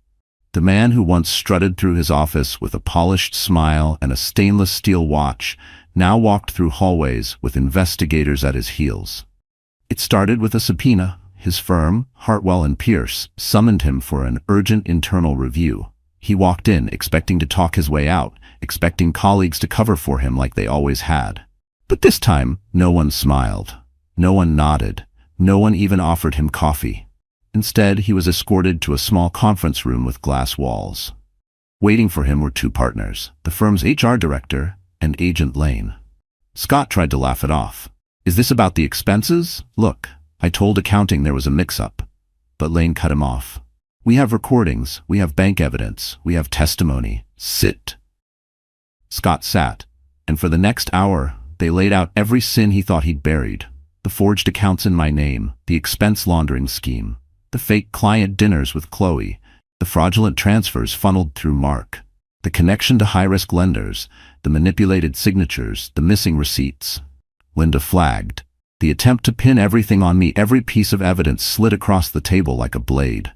S1: The man who once strutted through his office with a polished smile and a stainless steel watch now walked through hallways with investigators at his heels. It started with a subpoena. His firm, Hartwell and Pierce, summoned him for an urgent internal review. He walked in expecting to talk his way out, expecting colleagues to cover for him like they always had. But this time, no one smiled. No one nodded. No one even offered him coffee. Instead, he was escorted to a small conference room with glass walls. Waiting for him were two partners, the firm's HR director and Agent Lane. Scott tried to laugh it off. "Is this about the expenses? Look, I told accounting there was a mix-up." But Lane cut him off. "We have recordings, we have bank evidence, we have testimony. Sit." Scott sat, and for the next hour, they laid out every sin he thought he'd buried. The forged accounts in my name, the expense laundering scheme, the fake client dinners with Chloe, the fraudulent transfers funneled through Mark, the connection to high-risk lenders, the manipulated signatures, the missing receipts. Linda flagged. The attempt to pin everything on me, every piece of evidence slid across the table like a blade.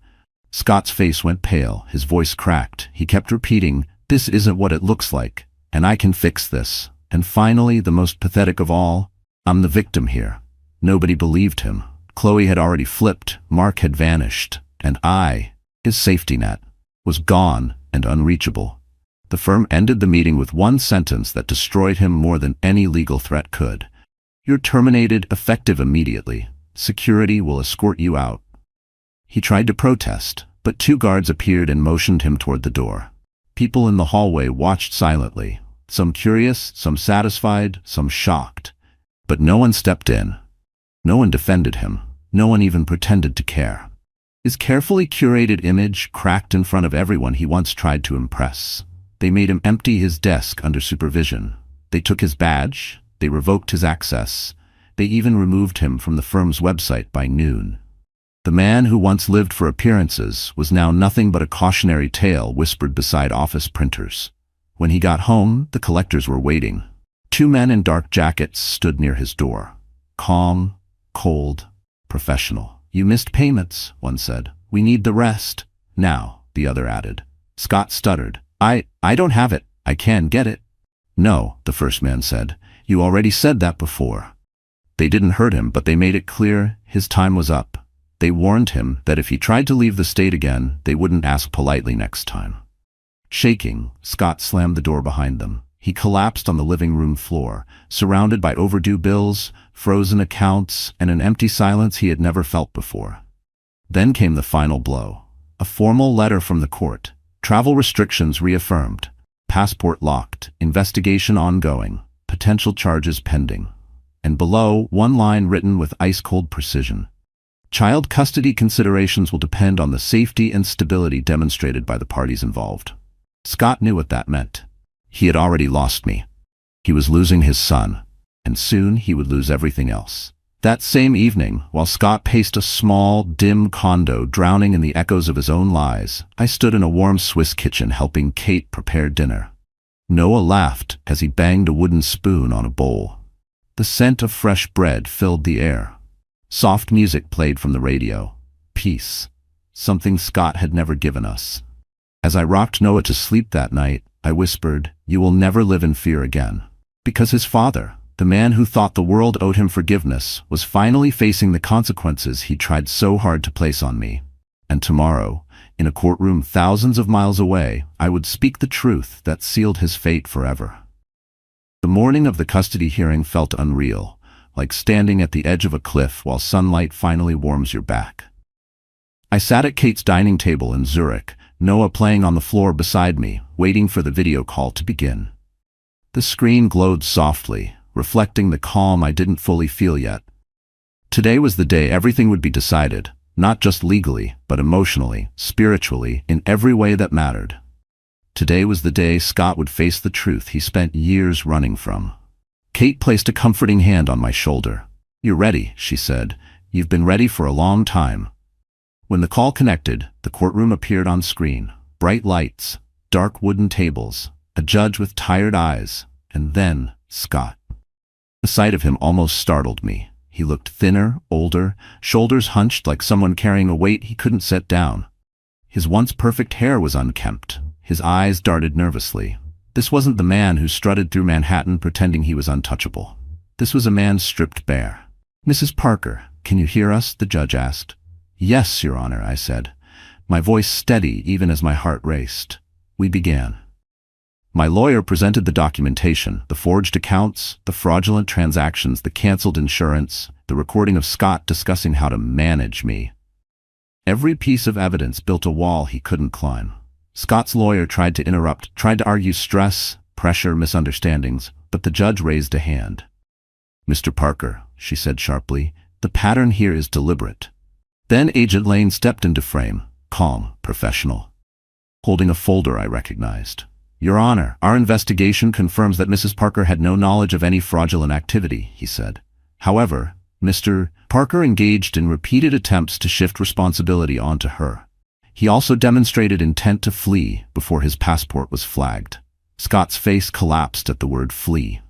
S1: Scott's face went pale, his voice cracked. He kept repeating, "This isn't what it looks like, and I can fix this." And finally, the most pathetic of all, I'm the victim here. Nobody believed him. Chloe had already flipped, Mark had vanished, and I, his safety net, was gone and unreachable. The firm ended the meeting with one sentence that destroyed him more than any legal threat could. "You're terminated, effective immediately. Security will escort you out." He tried to protest, but 2 guards appeared and motioned him toward the door. People in the hallway watched silently, some curious, some satisfied, some shocked. But no one stepped in. No one defended him. No one even pretended to care. His carefully curated image cracked in front of everyone he once tried to impress. They made him empty his desk under supervision. They took his badge. They revoked his access. They even removed him from the firm's website by noon. The man who once lived for appearances was now nothing but a cautionary tale whispered beside office printers. When he got home, the collectors were waiting. 2 men in dark jackets stood near his door. Calm, cold, professional. "You missed payments," one said. "We need the rest." "Now," the other added. Scott stuttered. I don't have it. I can get it." "No," the first man said. "You already said that before." They didn't hurt him, but they made it clear his time was up. They warned him that if he tried to leave the state again, they wouldn't ask politely next time. Shaking, Scott slammed the door behind them. He collapsed on the living room floor, surrounded by overdue bills, frozen accounts, and an empty silence he had never felt before. Then came the final blow. A formal letter from the court. Travel restrictions reaffirmed. Passport locked. Investigation ongoing. Potential charges pending. And below, one line written with ice-cold precision. Child custody considerations will depend on the safety and stability demonstrated by the parties involved. Scott knew what that meant. He had already lost me. He was losing his son, and soon he would lose everything else. That same evening, while Scott paced a small, dim condo drowning in the echoes of his own lies, I stood in a warm Swiss kitchen helping Kate prepare dinner. Noah laughed as he banged a wooden spoon on a bowl. The scent of fresh bread filled the air. Soft music played from the radio. Peace. Something Scott had never given us. As I rocked Noah to sleep that night, I whispered, "You will never live in fear again." Because his father, the man who thought the world owed him forgiveness, was finally facing the consequences he tried so hard to place on me. And tomorrow, in a courtroom thousands of miles away, I would speak the truth that sealed his fate forever. The morning of the custody hearing felt unreal, like standing at the edge of a cliff while sunlight finally warms your back. I sat at Kate's dining table in Zurich, Noah playing on the floor beside me, waiting for the video call to begin. The screen glowed softly, reflecting the calm I didn't fully feel yet. Today was the day everything would be decided, not just legally, but emotionally, spiritually, in every way that mattered. Today was the day Scott would face the truth he spent years running from. Kate placed a comforting hand on my shoulder. "You're ready," she said. "You've been ready for a long time." When the call connected, the courtroom appeared on screen. Bright lights, dark wooden tables, a judge with tired eyes, and then Scott. The sight of him almost startled me. He looked thinner, older, shoulders hunched like someone carrying a weight he couldn't set down. His once perfect hair was unkempt. His eyes darted nervously. This wasn't the man who strutted through Manhattan pretending he was untouchable. This was a man stripped bare. "Mrs. Parker, can you hear us?" the judge asked. "Yes, Your Honor," I said, my voice steady even as my heart raced. We began. My lawyer presented the documentation, the forged accounts, the fraudulent transactions, the canceled insurance, the recording of Scott discussing how to manage me. Every piece of evidence built a wall he couldn't climb. Scott's lawyer tried to interrupt, tried to argue stress, pressure, misunderstandings, but the judge raised a hand. "Mr. Parker," she said sharply, "the pattern here is deliberate." Then Agent Lane stepped into frame, calm, professional. Holding a folder I recognized. "Your Honor, our investigation confirms that Mrs. Parker had no knowledge of any fraudulent activity," he said. "However, Mr. Parker engaged in repeated attempts to shift responsibility onto her. He also demonstrated intent to flee before his passport was flagged. Scott's face collapsed at the word flee.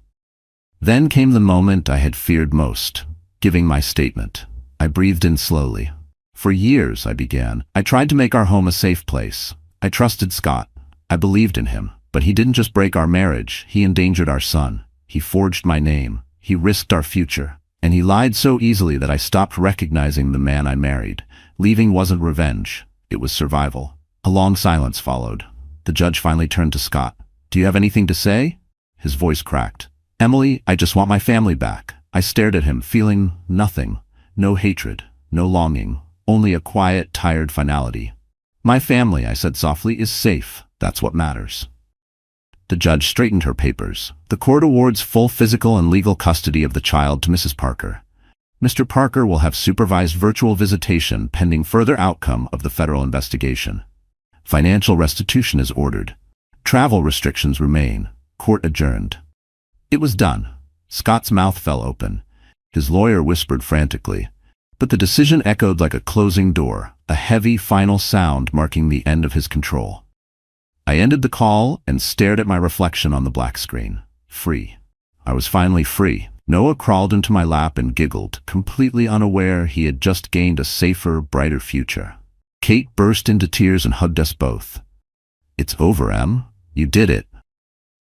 S1: Then came the moment I had feared most, giving my statement. I breathed in slowly. For years, I began, I tried to make our home a safe place. I trusted Scott. I believed in him. But he didn't just break our marriage, he endangered our son. He forged my name. He risked our future. And he lied so easily that I stopped recognizing the man I married. Leaving wasn't revenge. It was survival. A long silence followed. The judge finally turned to Scott. "Do you have anything to say?" His voice cracked. "Emily, I just want my family back." I stared at him, feeling nothing. No hatred, no longing, only a quiet, tired finality. "My family," I said softly, "is safe. That's what matters." The judge straightened her papers. "The court awards full physical and legal custody of the child to Mrs. Parker. Mr. Parker will have supervised virtual visitation pending further outcome of the federal investigation. Financial restitution is ordered. Travel restrictions remain. Court adjourned." It was done. Scott's mouth fell open. His lawyer whispered frantically. But the decision echoed like a closing door, a heavy final sound marking the end of his control. I ended the call and stared at my reflection on the black screen. Free. I was finally free. Noah crawled into my lap and giggled, completely unaware he had just gained a safer, brighter future. Kate burst into tears and hugged us both. "It's over, Em. You did it."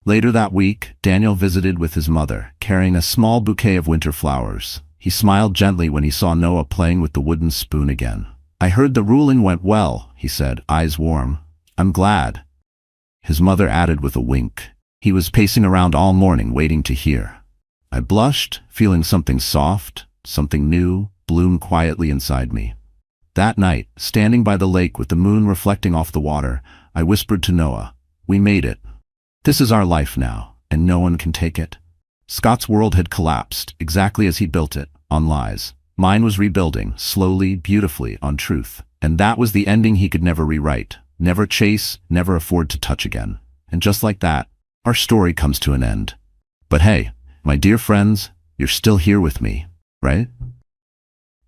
S1: Later that week, Daniel visited with his mother, carrying a small bouquet of winter flowers. He smiled gently when he saw Noah playing with the wooden spoon again. "I heard the ruling went well," he said, eyes warm. "I'm glad." His mother added with a wink. "He was pacing around all morning waiting to hear." I blushed, feeling something soft, something new, bloom quietly inside me. That night, standing by the lake with the moon reflecting off the water, I whispered to Noah, "We made it. This is our life now, and no one can take it." Scott's world had collapsed, exactly as he built it, on lies. Mine was rebuilding, slowly, beautifully, on truth. And that was the ending he could never rewrite. Never chase, never afford to touch again. And just like that, our story comes to an end. But hey, my dear friends, you're still here with me, right?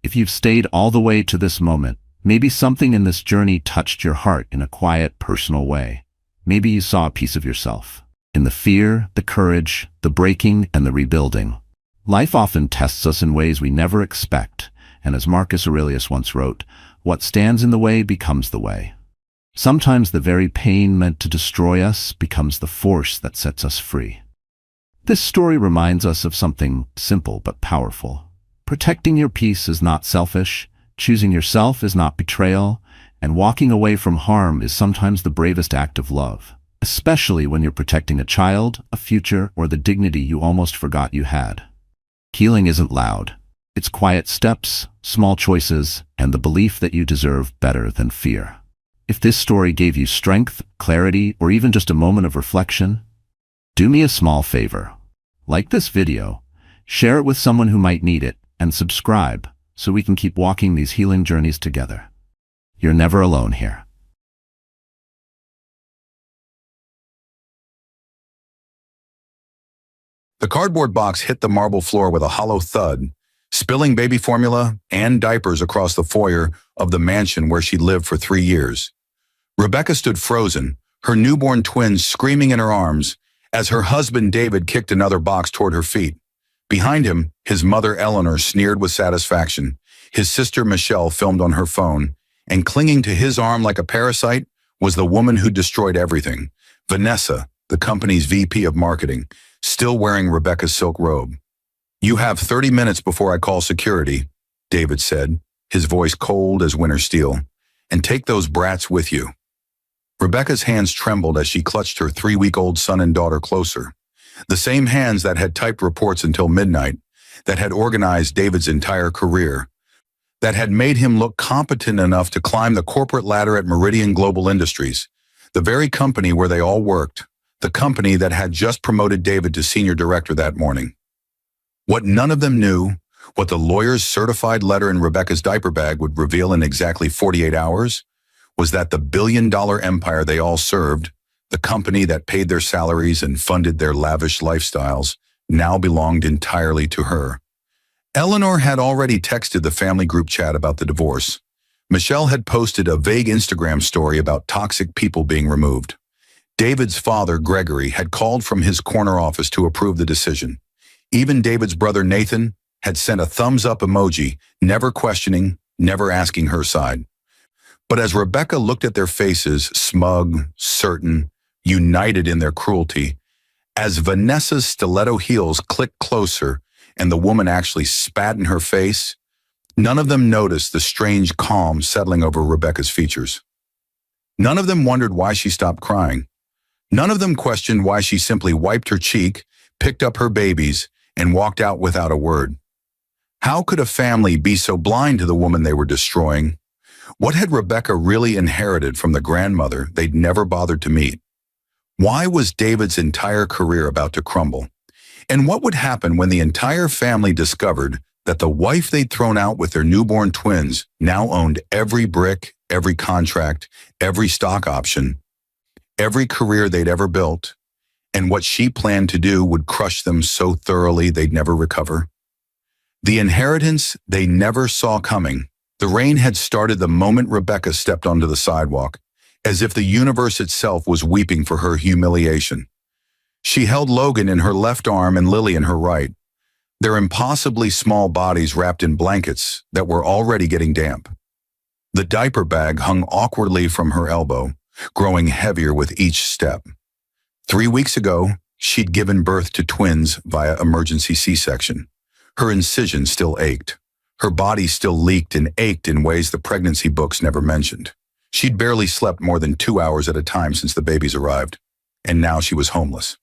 S1: If you've stayed all the way to this moment, maybe something in this journey touched your heart in a quiet, personal way. Maybe you saw a piece of yourself. In the fear, the courage, the breaking, and the rebuilding. Life often tests us in ways we never expect, and as Marcus Aurelius once wrote, what stands in the way becomes the way. Sometimes the very pain meant to destroy us becomes the force that sets us free. This story reminds us of something simple but powerful. Protecting your peace is not selfish, choosing yourself is not betrayal, and walking away from harm is sometimes the bravest act of love, especially when you're protecting a child, a future, or the dignity you almost forgot you had. Healing isn't loud. It's quiet steps, small choices, and the belief that you deserve better than fear. If this story gave you strength, clarity, or even just a moment of reflection, do me a small favor. Like this video, share it with someone who might need it, and subscribe so we can keep walking these healing journeys together. You're never alone here.
S2: The cardboard box hit the marble floor with a hollow thud, spilling baby formula and diapers across the foyer of the mansion where she lived for 3 years. Rebecca stood frozen, her newborn twins screaming in her arms, as her husband David kicked another box toward her feet. Behind him, his mother Eleanor sneered with satisfaction. His sister Michelle filmed on her phone, and clinging to his arm like a parasite was the woman who destroyed everything, Vanessa, the company's VP of marketing, still wearing Rebecca's silk robe. "You have 30 minutes before I call security," David said, his voice cold as winter steel, "and take those brats with you." Rebecca's hands trembled as she clutched her 3-week-old son and daughter closer. The same hands that had typed reports until midnight, that had organized David's entire career, that had made him look competent enough to climb the corporate ladder at Meridian Global Industries, the very company where they all worked, the company that had just promoted David to senior director that morning. What none of them knew, what the lawyer's certified letter in Rebecca's diaper bag would reveal in exactly 48 hours, was that the billion-dollar empire they all served, the company that paid their salaries and funded their lavish lifestyles, now belonged entirely to her. Eleanor had already texted the family group chat about the divorce. Michelle had posted a vague Instagram story about toxic people being removed. David's father, Gregory, had called from his corner office to approve the decision. Even David's brother, Nathan, had sent a thumbs-up emoji, never questioning, never asking her side. But as Rebecca looked at their faces, smug, certain, united in their cruelty, as Vanessa's stiletto heels clicked closer and the woman actually spat in her face, none of them noticed the strange calm settling over Rebecca's features. None of them wondered why she stopped crying. None of them questioned why she simply wiped her cheek, picked up her babies, and walked out without a word. How could a family be so blind to the woman they were destroying? What had Rebecca really inherited from the grandmother they'd never bothered to meet? Why was David's entire career about to crumble? And what would happen when the entire family discovered that the wife they'd thrown out with their newborn twins now owned every brick, every contract, every stock option, every career they'd ever built, and what she planned to do would crush them so thoroughly they'd never recover? The inheritance they never saw coming. The rain had started the moment Rebecca stepped onto the sidewalk, as if the universe itself was weeping for her humiliation. She held Logan in her left arm and Lily in her right, their impossibly small bodies wrapped in blankets that were already getting damp. The diaper bag hung awkwardly from her elbow, growing heavier with each step. 3 weeks ago, she'd given birth to twins via emergency C-section. Her incision still ached. Her body still leaked and ached in ways the pregnancy books never mentioned. She'd barely slept more than 2 hours at a time since the babies arrived, and now she was homeless.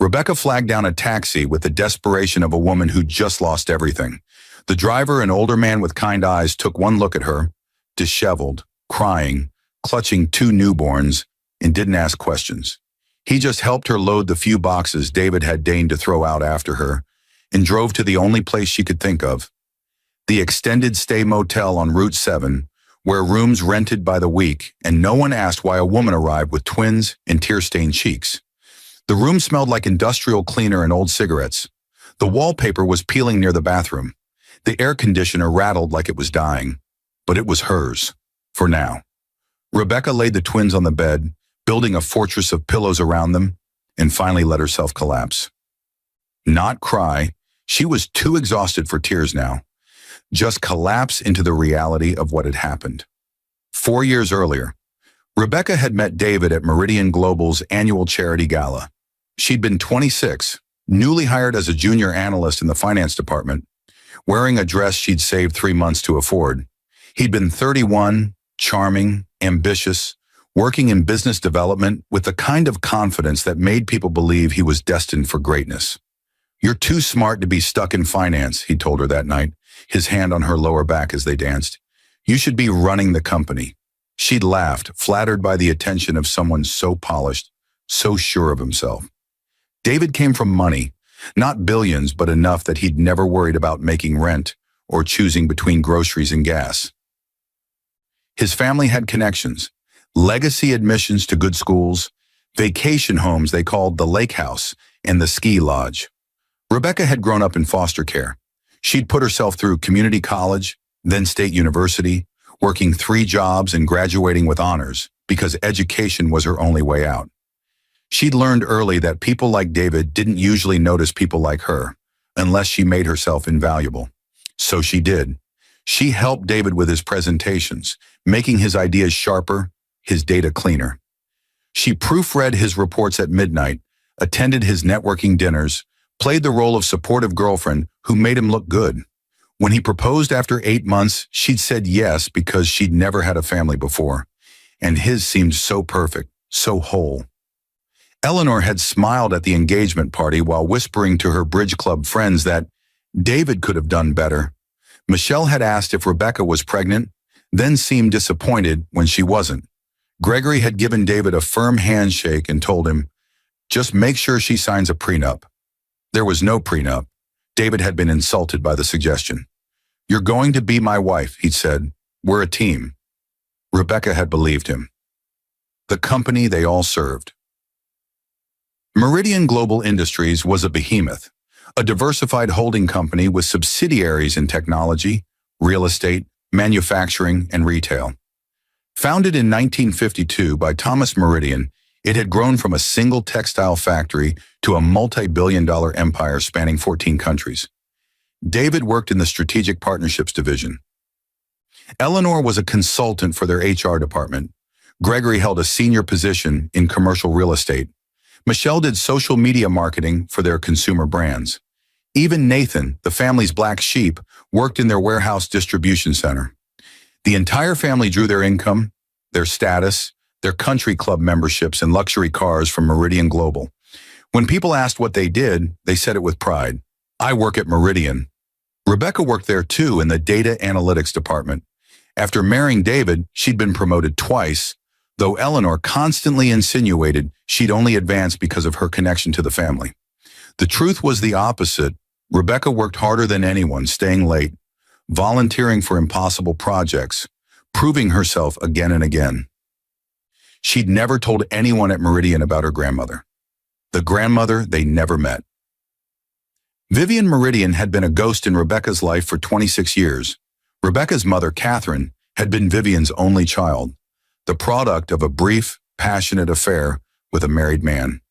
S2: Rebecca flagged down a taxi with the desperation of a woman who just lost everything. The driver, an older man with kind eyes, took one look at her, disheveled, crying, clutching 2 newborns, and didn't ask questions. He just helped her load the few boxes David had deigned to throw out after her, and drove to the only place she could think of, the extended stay motel on Route 7, where rooms rented by the week, and no one asked why a woman arrived with twins and tear-stained cheeks. The room smelled like industrial cleaner and old cigarettes. The wallpaper was peeling near the bathroom. The air conditioner rattled like it was dying, but it was hers, for now. Rebecca laid the twins on the bed, building a fortress of pillows around them, and finally let herself collapse. Not cry. She was too exhausted for tears now. Just collapse into the reality of what had happened. 4 years earlier, Rebecca had met David at Meridian Global's annual charity gala. She'd been 26, newly hired as a junior analyst in the finance department, wearing a dress she'd saved 3 months to afford. He'd been 31, charming, ambitious, working in business development with the kind of confidence that made people believe he was destined for greatness. "You're too smart to be stuck in finance," he told her that night, his hand on her lower back as they danced. "You should be running the company." She'd laughed, flattered by the attention of someone so polished, so sure of himself. David came from money, not billions, but enough that he'd never worried about making rent or choosing between groceries and gas. His family had connections, legacy admissions to good schools, vacation homes they called the Lake House and the Ski Lodge. Rebecca had grown up in foster care. She'd put herself through community college, then state university, working 3 jobs and graduating with honors because education was her only way out. She'd learned early that people like David didn't usually notice people like her, unless she made herself invaluable. So she did. She helped David with his presentations, making his ideas sharper, his data cleaner. She proofread his reports at midnight, attended his networking dinners, played the role of supportive girlfriend who made him look good. When he proposed after 8 months, she'd said yes because she'd never had a family before, and his seemed so perfect, so whole. Eleanor had smiled at the engagement party while whispering to her bridge club friends that David could have done better. Michelle had asked if Rebecca was pregnant, then seemed disappointed when she wasn't. Gregory had given David a firm handshake and told him, "Just make sure she signs a prenup." There was no prenup. David had been insulted by the suggestion. "You're going to be my wife," he'd said. "We're a team." Rebecca had believed him. The company they all served. Meridian Global Industries was a behemoth, a diversified holding company with subsidiaries in technology, real estate, manufacturing, and retail. Founded in 1952 by Thomas Meridian, it had grown from a single textile factory to a multi-billion-dollar empire spanning 14 countries. David worked in the Strategic Partnerships Division. Eleanor was a consultant for their HR department. Gregory held a senior position in commercial real estate. Michelle did social media marketing for their consumer brands. Even Nathan, the family's black sheep, worked in their warehouse distribution center. The entire family drew their income, their status, their country club memberships, and luxury cars from Meridian Global. When people asked what they did, they said it with pride. "I work at Meridian." Rebecca worked there too in the data analytics department. After marrying David, she'd been promoted twice, though Eleanor constantly insinuated she'd only advanced because of her connection to the family. The truth was the opposite. Rebecca worked harder than anyone, staying late, volunteering for impossible projects, proving herself again and again. She'd never told anyone at Meridian about her grandmother, the grandmother they never met. Vivian Meridian had been a ghost in Rebecca's life for 26 years. Rebecca's mother, Catherine, had been Vivian's only child, the product of a brief, passionate affair with a married man.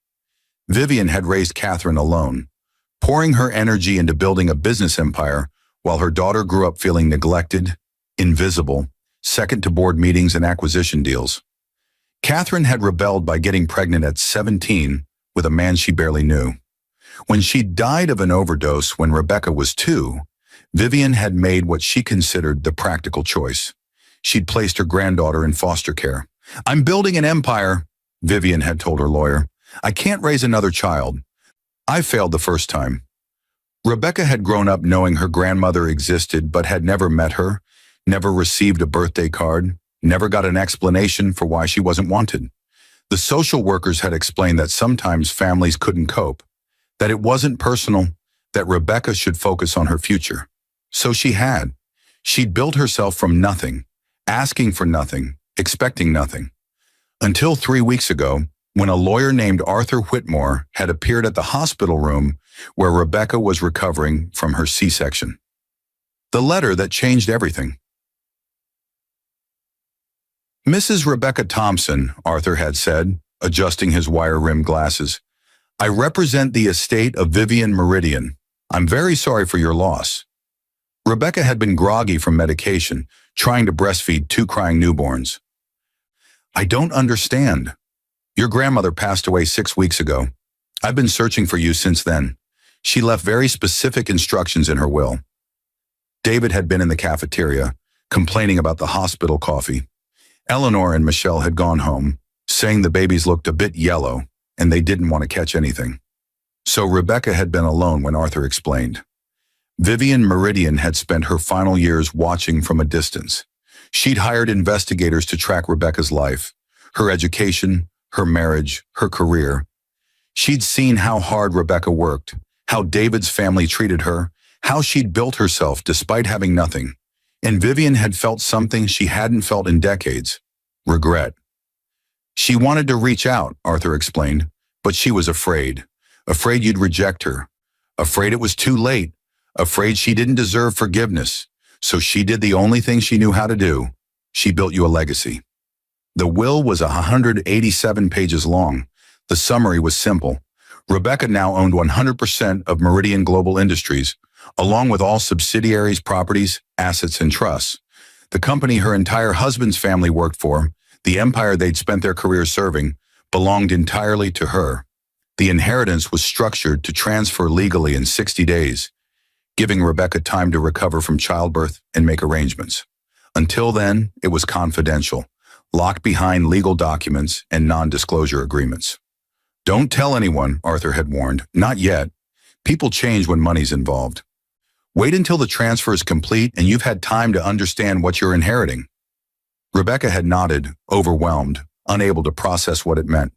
S2: Vivian had raised Catherine alone, pouring her energy into building a business empire while her daughter grew up feeling neglected, invisible, second to board meetings and acquisition deals. Catherine had rebelled by getting pregnant at 17 with a man she barely knew. When she died of an overdose when Rebecca was 2, Vivian had made what she considered the practical choice. She'd placed her granddaughter in foster care. "I'm building an empire," Vivian had told her lawyer. "I can't raise another child. I failed the first time." Rebecca had grown up knowing her grandmother existed but had never met her, never received a birthday card, never got an explanation for why she wasn't wanted. The social workers had explained that sometimes families couldn't cope, that it wasn't personal, that Rebecca should focus on her future. So she had. She'd built herself from nothing, asking for nothing, expecting nothing. Until 3 weeks ago, when a lawyer named Arthur Whitmore had appeared at the hospital room where Rebecca was recovering from her C-section. The letter that changed everything. "Mrs. Rebecca Thompson," Arthur had said, adjusting his wire-rimmed glasses, "I represent the estate of Vivian Meridian. I'm very sorry for your loss." Rebecca had been groggy from medication, trying to breastfeed 2 crying newborns. "I don't understand. Your grandmother passed away 6 weeks ago. I've been searching for you since then. She left very specific instructions in her will." David had been in the cafeteria, complaining about the hospital coffee. Eleanor and Michelle had gone home, saying the babies looked a bit yellow and they didn't want to catch anything. So Rebecca had been alone when Arthur explained. Vivian Meridian had spent her final years watching from a distance. She'd hired investigators to track Rebecca's life, her education, her marriage, her career. She'd seen how hard Rebecca worked, how David's family treated her, how she'd built herself despite having nothing. And Vivian had felt something she hadn't felt in decades: regret. She wanted to reach out, Arthur explained, but she was afraid. Afraid you'd reject her. Afraid it was too late. Afraid she didn't deserve forgiveness. So she did the only thing she knew how to do. She built you a legacy. The will was 187 pages long. The summary was simple. Rebecca now owned 100% of Meridian Global Industries, along with all subsidiaries, properties, assets, and trusts. The company her entire husband's family worked for, the empire they'd spent their careers serving, belonged entirely to her. The inheritance was structured to transfer legally in 60 days, giving Rebecca time to recover from childbirth and make arrangements. Until then, it was confidential, locked behind legal documents and non-disclosure agreements. "Don't tell anyone," Arthur had warned. "Not yet. People change when money's involved. Wait until the transfer is complete and you've had time to understand what you're inheriting." Rebecca had nodded, overwhelmed, unable to process what it meant.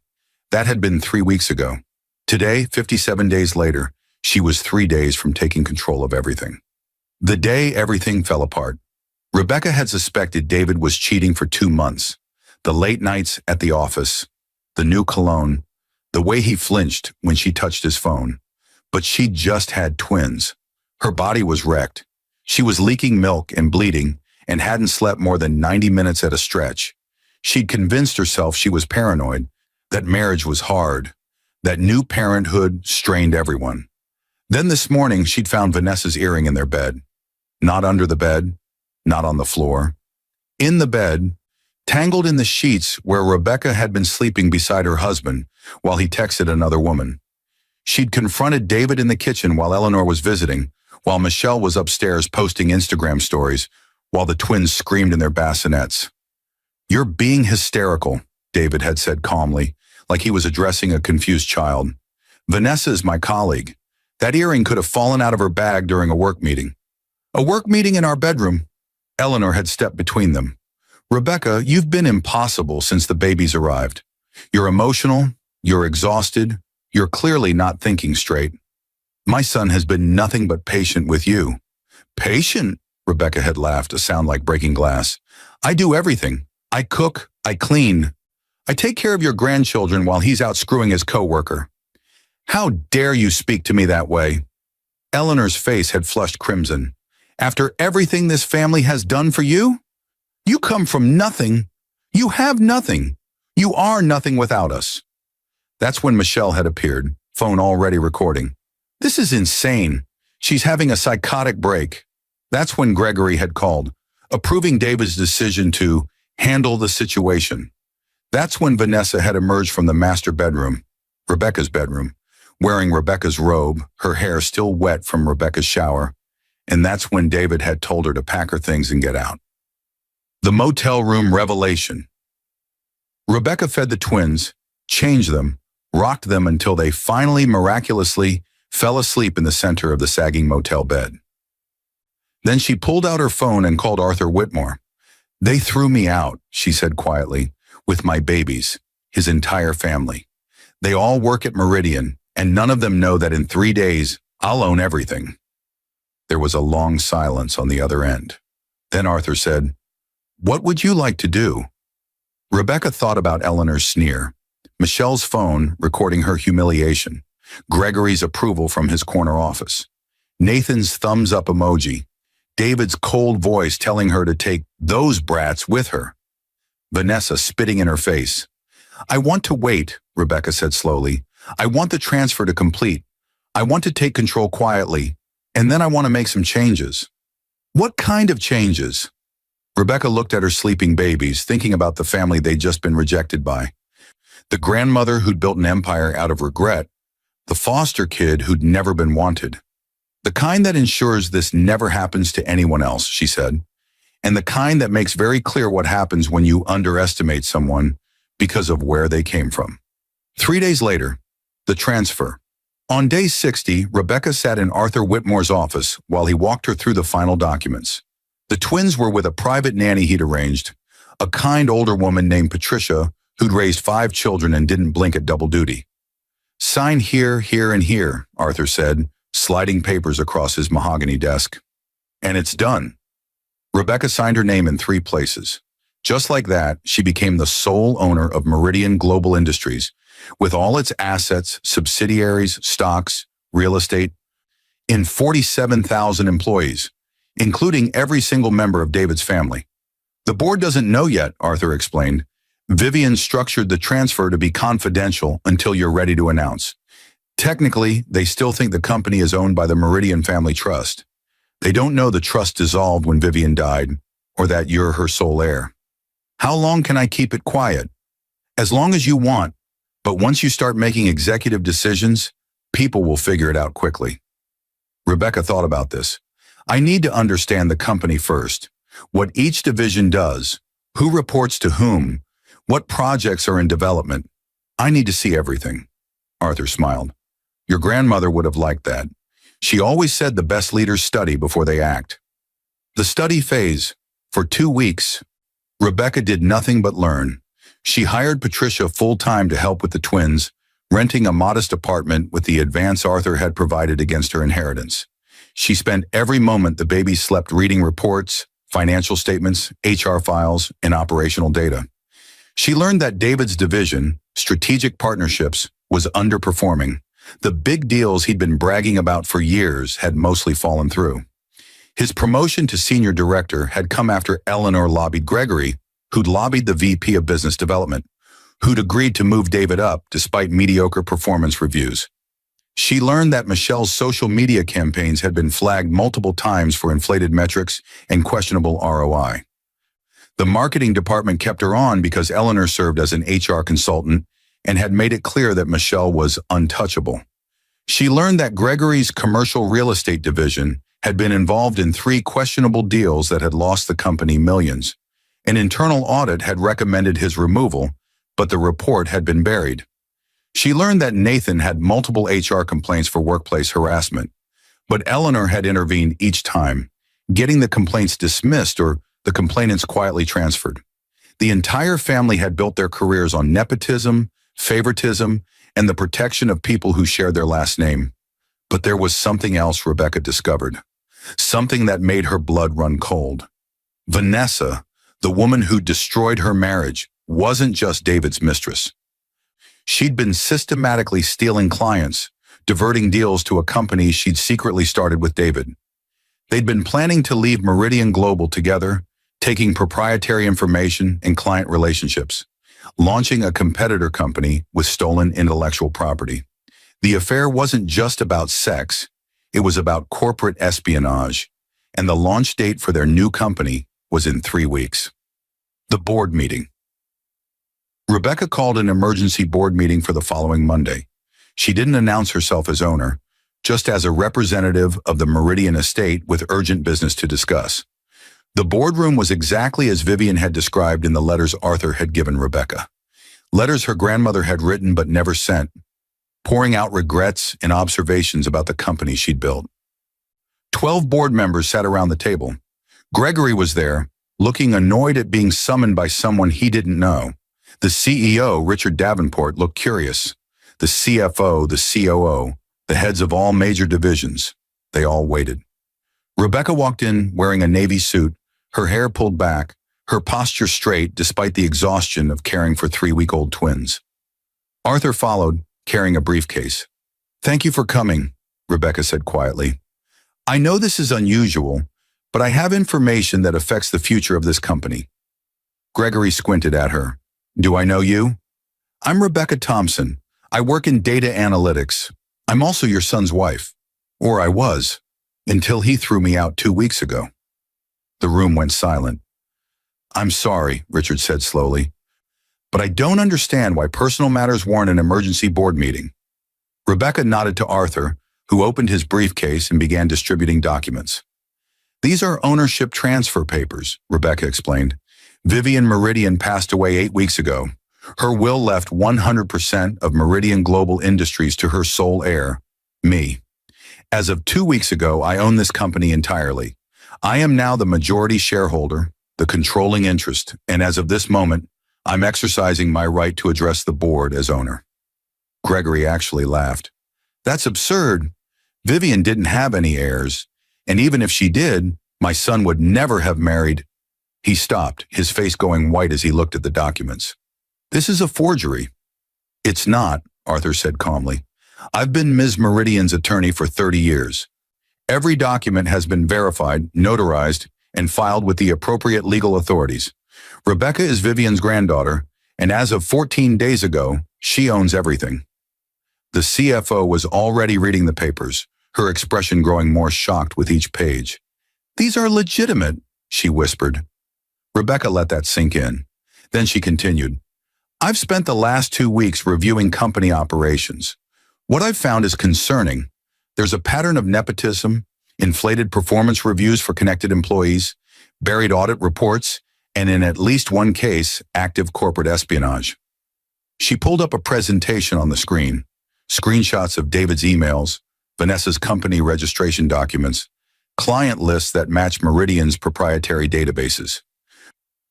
S2: That had been 3 weeks ago. Today, 57 days later, she was 3 days from taking control of everything. The day everything fell apart. Rebecca had suspected David was cheating for 2 months. The late nights at the office, the new cologne, the way he flinched when she touched his phone. But she'd just had twins. Her body was wrecked. She was leaking milk and bleeding and hadn't slept more than 90 minutes at a stretch. She'd convinced herself she was paranoid, that marriage was hard, that new parenthood strained everyone. Then this morning, she'd found Vanessa's earring in their bed. Not under the bed, not on the floor. In the bed, tangled in the sheets where Rebecca had been sleeping beside her husband while he texted another woman. She'd confronted David in the kitchen while Eleanor was visiting, while Michelle was upstairs posting Instagram stories, while the twins screamed in their bassinets. "You're being hysterical," David had said calmly, like he was addressing a confused child. "Vanessa is my colleague. That earring could have fallen out of her bag during a work meeting." "A work meeting in our bedroom?" Eleanor had stepped between them. "Rebecca, you've been impossible since the babies arrived. You're emotional, you're exhausted, you're clearly not thinking straight. My son has been nothing but patient with you." "Patient?" Rebecca had laughed, a sound like breaking glass. "I do everything. I cook, I clean. I take care of your grandchildren while he's out screwing his coworker." "How dare you speak to me that way?" Eleanor's face had flushed crimson. "After everything this family has done for you? You come from nothing. You have nothing. You are nothing without us." That's when Michelle had appeared, phone already recording. "This is insane. She's having a psychotic break." That's when Gregory had called, approving David's decision to handle the situation. That's when Vanessa had emerged from the master bedroom, Rebecca's bedroom, wearing Rebecca's robe, her hair still wet from Rebecca's shower. And that's when David had told her to pack her things and get out. The motel room revelation. Rebecca fed the twins, changed them, rocked them until they finally miraculously fell asleep in the center of the sagging motel bed. Then she pulled out her phone and called Arthur Whitmore. "They threw me out," she said quietly, "with my babies, his entire family. They all work at Meridian, and none of them know that in 3 days, I'll own everything." There was a long silence on the other end. Then Arthur said, "What would you like to do?" Rebecca thought about Eleanor's sneer, Michelle's phone recording her humiliation, Gregory's approval from his corner office, Nathan's thumbs up emoji, David's cold voice telling her to take those brats with her, Vanessa spitting in her face. "I want to wait," Rebecca said slowly. "I want the transfer to complete. I want to take control quietly, and then I want to make some changes." "What kind of changes?" Rebecca looked at her sleeping babies, thinking about the family they'd just been rejected by. The grandmother who'd built an empire out of regret, the foster kid who'd never been wanted. "The kind that ensures this never happens to anyone else," she said, "and the kind that makes very clear what happens when you underestimate someone because of where they came from." 3 days later, the transfer. On day 60, Rebecca sat in Arthur Whitmore's office while he walked her through the final documents. The twins were with a private nanny he'd arranged, a kind older woman named Patricia who'd raised 5 children and didn't blink at double duty. "Sign here, here, and here," Arthur said, sliding papers across his mahogany desk. "And it's done." Rebecca signed her name in 3 places. Just like that, she became the sole owner of Meridian Global Industries, with all its assets, subsidiaries, stocks, real estate, in 47,000 employees, including every single member of David's family. "The board doesn't know yet," Arthur explained. "Vivian structured the transfer to be confidential until you're ready to announce. Technically, they still think the company is owned by the Meridian Family Trust. They don't know the trust dissolved when Vivian died, or that you're her sole heir." "How long can I keep it quiet?" "As long as you want, but once you start making executive decisions, people will figure it out quickly." Rebecca thought about this. "I need to understand the company first, what each division does, who reports to whom, what projects are in development. I need to see everything." Arthur smiled. "Your grandmother would have liked that. She always said the best leaders study before they act." The study phase. For 2 weeks, Rebecca did nothing but learn. She hired Patricia full-time to help with the twins, renting a modest apartment with the advance Arthur had provided against her inheritance. She spent every moment the babies slept reading reports, financial statements, HR files, and operational data. She learned that David's division, strategic partnerships, was underperforming, The big deals he'd been bragging about for years had mostly fallen through. His promotion to senior director had come after Eleanor lobbied Gregory, who'd lobbied the VP of Business Development, who'd agreed to move David up despite mediocre performance reviews. She learned that Michelle's social media campaigns had been flagged multiple times for inflated metrics and questionable ROI. The marketing department kept her on because Eleanor served as an HR consultant and had made it clear that Michelle was untouchable. She learned that Gregory's commercial real estate division had been involved in 3 questionable deals that had lost the company millions. An internal audit had recommended his removal, but the report had been buried. She learned that Nathan had multiple HR complaints for workplace harassment, but Eleanor had intervened each time, getting the complaints dismissed or the complainants quietly transferred. The entire family had built their careers on nepotism, favoritism, and the protection of people who shared their last name. But there was something else Rebecca discovered, something that made her blood run cold. Vanessa, the woman who destroyed her marriage, wasn't just David's mistress. She'd been systematically stealing clients, diverting deals to a company she'd secretly started with David. They'd been planning to leave Meridian Global together, taking proprietary information and client relationships, launching a competitor company with stolen intellectual property. The affair wasn't just about sex, it was about corporate espionage, and the launch date for their new company was in 3 weeks. The board meeting. Rebecca called an emergency board meeting for the following Monday. She didn't announce herself as owner, just as a representative of the Meridian estate with urgent business to discuss. The boardroom was exactly as Vivian had described in the letters Arthur had given Rebecca. Letters her grandmother had written but never sent, pouring out regrets and observations about the company she'd built. 12 board members sat around the table. Gregory was there, looking annoyed at being summoned by someone he didn't know. The CEO, Richard Davenport, looked curious. The CFO, the COO, the heads of all major divisions, they all waited. Rebecca walked in wearing a navy suit, her hair pulled back, her posture straight despite the exhaustion of caring for 3-week-old twins. Arthur followed, carrying a briefcase. "Thank you for coming," Rebecca said quietly. "I know this is unusual, but I have information that affects the future of this company." Gregory squinted at her. "Do I know you?" "I'm Rebecca Thompson. I work in data analytics. I'm also your son's wife. Or I was, until he threw me out 2 weeks ago." The room went silent. "I'm sorry," Richard said slowly, "but I don't understand why personal matters warrant an emergency board meeting." Rebecca nodded to Arthur, who opened his briefcase and began distributing documents. "These are ownership transfer papers," Rebecca explained. "Vivian Meridian passed away 8 weeks ago. Her will left 100% of Meridian Global Industries to her sole heir, me. As of 2 weeks ago, I own this company entirely. I am now the majority shareholder, the controlling interest, and as of this moment, I'm exercising my right to address the board as owner." Gregory actually laughed. "That's absurd. Vivian didn't have any heirs, and even if she did, my son would never have married." He stopped, his face going white as he looked at the documents. "This is a forgery." "It's not," Arthur said calmly. "I've been Ms. Meridian's attorney for 30 years. Every document has been verified, notarized, and filed with the appropriate legal authorities. Rebecca is Vivian's granddaughter, and as of 14 days ago, she owns everything." The CFO was already reading the papers, her expression growing more shocked with each page. "These are legitimate," she whispered. Rebecca let that sink in. Then she continued, "I've spent the last 2 weeks reviewing company operations. What I've found is concerning. There's a pattern of nepotism, inflated performance reviews for connected employees, buried audit reports, and in at least one case, active corporate espionage." She pulled up a presentation on the screen, screenshots of David's emails, Vanessa's company registration documents, client lists that match Meridian's proprietary databases.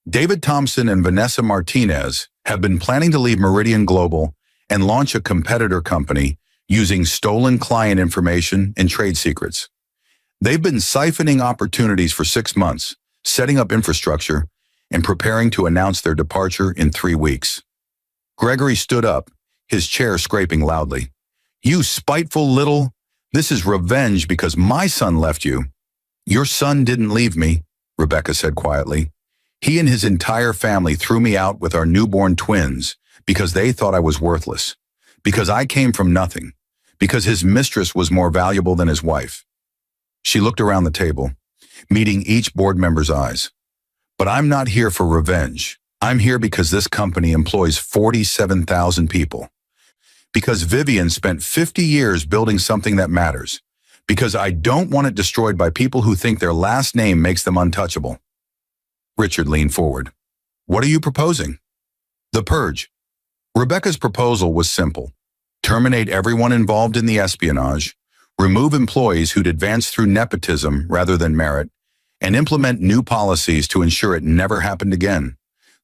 S2: David Thompson and Vanessa Martinez have been planning to leave Meridian Global and launch a competitor company using stolen client information and trade secrets. They've been siphoning opportunities for 6 months, setting up infrastructure, and preparing to announce their departure in 3 weeks. Gregory stood up, his chair scraping loudly. You spiteful little... This is revenge because my son left you. Your son didn't leave me, Rebecca said quietly. He and his entire family threw me out with our newborn twins because they thought I was worthless, because I came from nothing, because his mistress was more valuable than his wife. She looked around the table, meeting each board member's eyes. But I'm not here for revenge. I'm here because this company employs 47,000 people. Because Vivian spent 50 years building something that matters. Because I don't want it destroyed by people who think their last name makes them untouchable. Richard leaned forward. What are you proposing? The purge. Rebecca's proposal was simple. Terminate everyone involved in the espionage, remove employees who'd advanced through nepotism rather than merit, and implement new policies to ensure it never happened again.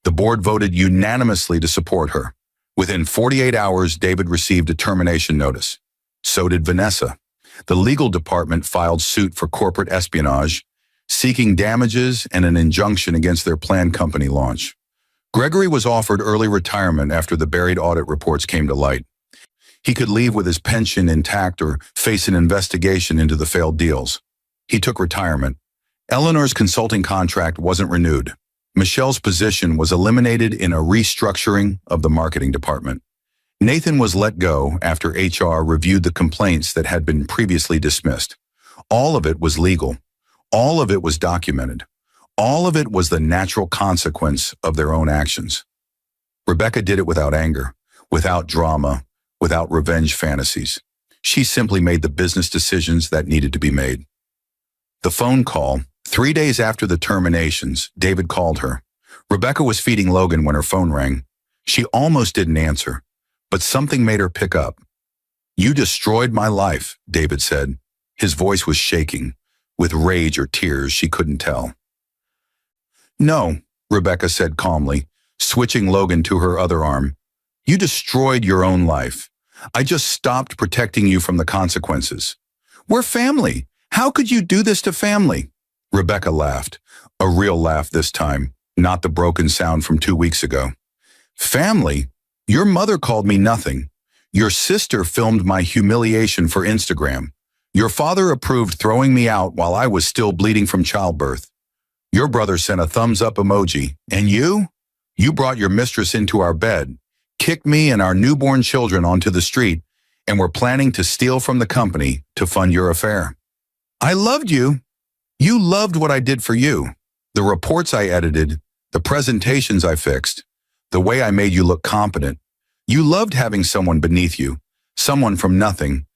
S2: The board voted unanimously to support her. Within 48 hours, David received a termination notice. So did Vanessa. The legal department filed suit for corporate espionage, seeking damages and an injunction against their planned company launch. Gregory was offered early retirement after the buried audit reports came to light. He could leave with his pension intact or face an investigation into the failed deals. He took retirement. Eleanor's consulting contract wasn't renewed. Michelle's position was eliminated in a restructuring of the marketing department. Nathan was let go after HR reviewed the complaints that had been previously dismissed. All of it was legal. All of it was documented. All of it was the natural consequence of their own actions. Rebecca did it without anger, without drama, without revenge fantasies. She simply made the business decisions that needed to be made. The phone call, 3 days after the terminations, David called her. Rebecca was feeding Logan when her phone rang. She almost didn't answer, but something made her pick up. You destroyed my life, David said. His voice was shaking, with rage or tears she couldn't tell. No, Rebecca said calmly, switching Logan to her other arm. You destroyed your own life. I just stopped protecting you from the consequences. We're family. How could you do this to family? Rebecca laughed, a real laugh this time, not the broken sound from 2 weeks ago. Family? Your mother called me nothing. Your sister filmed my humiliation for Instagram. Your father approved throwing me out while I was still bleeding from childbirth. Your brother sent a thumbs up emoji. And you? You brought your mistress into our bed, kicked me and our newborn children onto the street, and were planning to steal from the company to fund your affair. I loved you. You loved what I did for you. The reports I edited, the presentations I fixed, the way I made you look competent. You loved having someone beneath you, someone from nothing,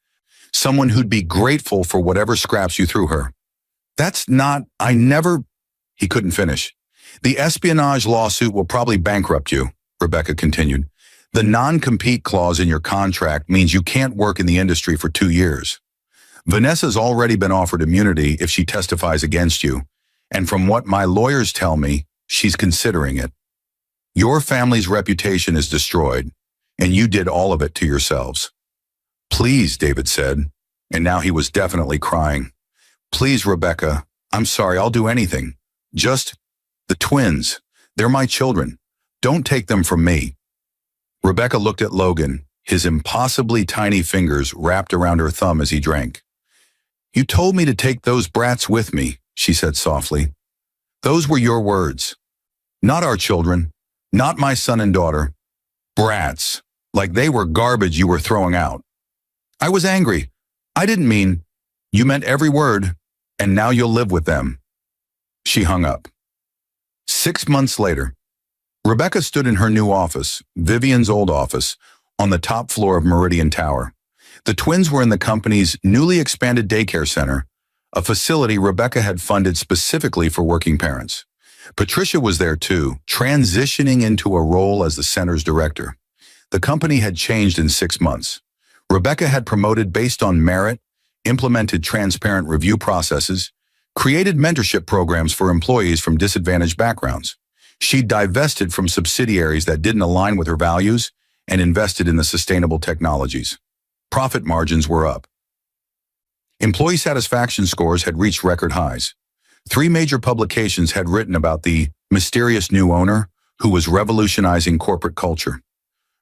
S2: someone who'd be grateful for whatever scraps you threw her. That's not, I never... He couldn't finish. The espionage lawsuit will probably bankrupt you, Rebecca continued. The non-compete clause in your contract means you can't work in the industry for 2 years. Vanessa's already been offered immunity if she testifies against you, and from what my lawyers tell me, she's considering it. Your family's reputation is destroyed, and you did all of it to yourselves. Please, David said, and now he was definitely crying. Please, Rebecca, I'm sorry, I'll do anything. Just the twins. They're my children. Don't take them from me. Rebecca looked at Logan, his impossibly tiny fingers wrapped around her thumb as he drank. You told me to take those brats with me, she said softly. Those were your words. Not our children, not my son and daughter. Brats, like they were garbage you were throwing out. I was angry. I didn't mean. You meant every word, and now you'll live with them. She hung up. 6 months later, Rebecca stood in her new office, Vivian's old office, on the top floor of Meridian Tower. The twins were in the company's newly expanded daycare center, a facility Rebecca had funded specifically for working parents. Patricia was there too, transitioning into a role as the center's director. The company had changed in 6 months. Rebecca had promoted based on merit, implemented transparent review processes, created mentorship programs for employees from disadvantaged backgrounds. She divested from subsidiaries that didn't align with her values and invested in the sustainable technologies. Profit margins were up. Employee satisfaction scores had reached record highs. 3 major publications had written about the mysterious new owner who was revolutionizing corporate culture.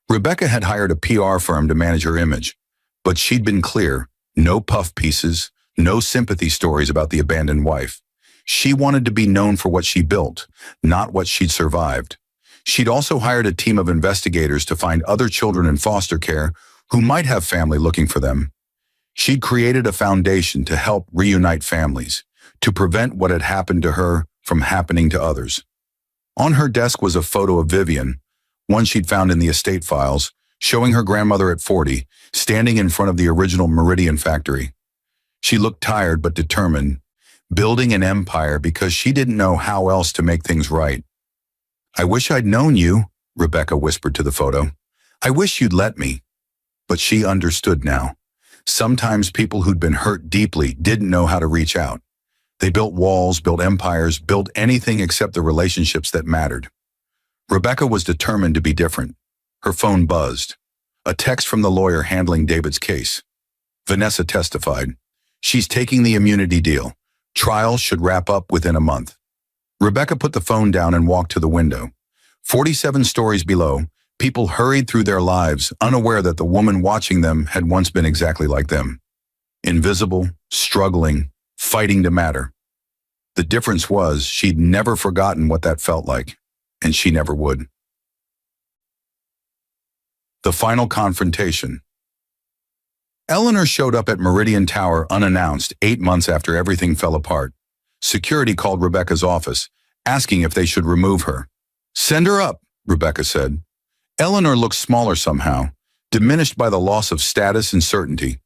S2: Rebecca had hired a PR firm to manage her image. But she'd been clear, no puff pieces, no sympathy stories about the abandoned wife. She wanted to be known for what she built, not what she'd survived. She'd also hired a team of investigators to find other children in foster care who might have family looking for them. She'd created a foundation to help reunite families, to prevent what had happened to her from happening to others. On her desk was a photo of Vivian, one she'd found in the estate files, showing her grandmother at 40, standing in front of the original Meridian factory. She looked tired but determined, building an empire because she didn't know how else to make things right. "I wish I'd known you," Rebecca whispered to the photo. "I wish you'd let me." But she understood now. Sometimes people who'd been hurt deeply didn't know how to reach out. They built walls, built empires, built anything except the relationships that mattered. Rebecca was determined to be different. Her phone buzzed. A text from the lawyer handling David's case. Vanessa testified. "She's taking the immunity deal. Trial should wrap up within a month." Rebecca put the phone down and walked to the window. 47 stories below, people hurried through their lives, unaware that the woman watching them had once been exactly like them. Invisible, struggling, fighting to matter. The difference was she'd never forgotten what that felt like, and she never would. The final confrontation. Eleanor showed up at Meridian Tower unannounced 8 months after everything fell apart. Security called Rebecca's office, asking if they should remove her. "Send her up," Rebecca said. Eleanor looked smaller somehow, diminished by the loss of status and certainty.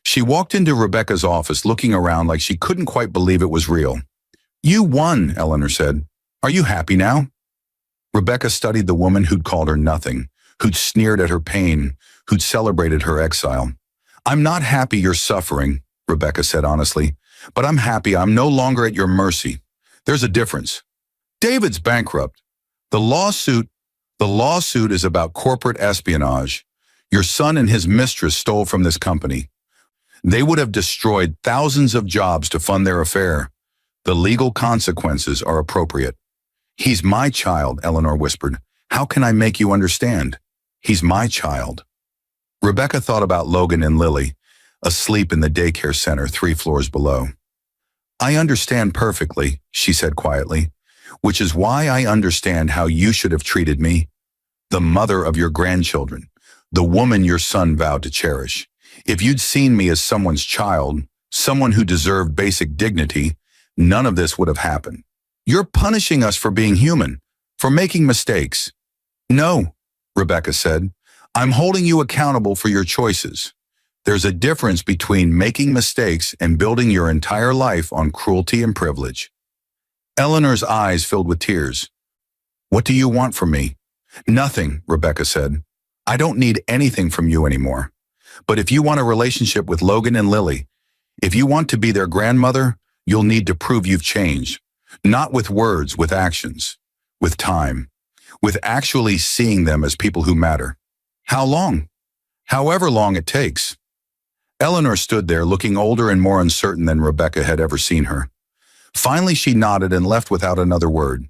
S2: She walked into Rebecca's office looking around like she couldn't quite believe it was real. "You won," Eleanor said. "Are you happy now?" Rebecca studied the woman who'd called her nothing, who'd sneered at her pain, who'd celebrated her exile. "I'm not happy you're suffering," Rebecca said honestly, "but I'm happy I'm no longer at your mercy. There's a difference. David's bankrupt. The lawsuit is about corporate espionage. Your son and his mistress stole from this company. They would have destroyed thousands of jobs to fund their affair. The legal consequences are appropriate." "He's my child," Eleanor whispered. "How can I make you understand? He's my child." Rebecca thought about Logan and Lily, asleep in the daycare center 3 floors below. "I understand perfectly," she said quietly, "which is why I understand how you should have treated me. The mother of your grandchildren, the woman your son vowed to cherish. If you'd seen me as someone's child, someone who deserved basic dignity, none of this would have happened. You're punishing us for being human, for making mistakes." "No," Rebecca said. "I'm holding you accountable for your choices. There's a difference between making mistakes and building your entire life on cruelty and privilege." Eleanor's eyes filled with tears. "What do you want from me?" "Nothing," Rebecca said. "I don't need anything from you anymore. But if you want a relationship with Logan and Lily, if you want to be their grandmother, you'll need to prove you've changed. Not with words, with actions, with time, with actually seeing them as people who matter. How long? However long it takes." Eleanor stood there looking older and more uncertain than Rebecca had ever seen her. Finally, she nodded and left without another word.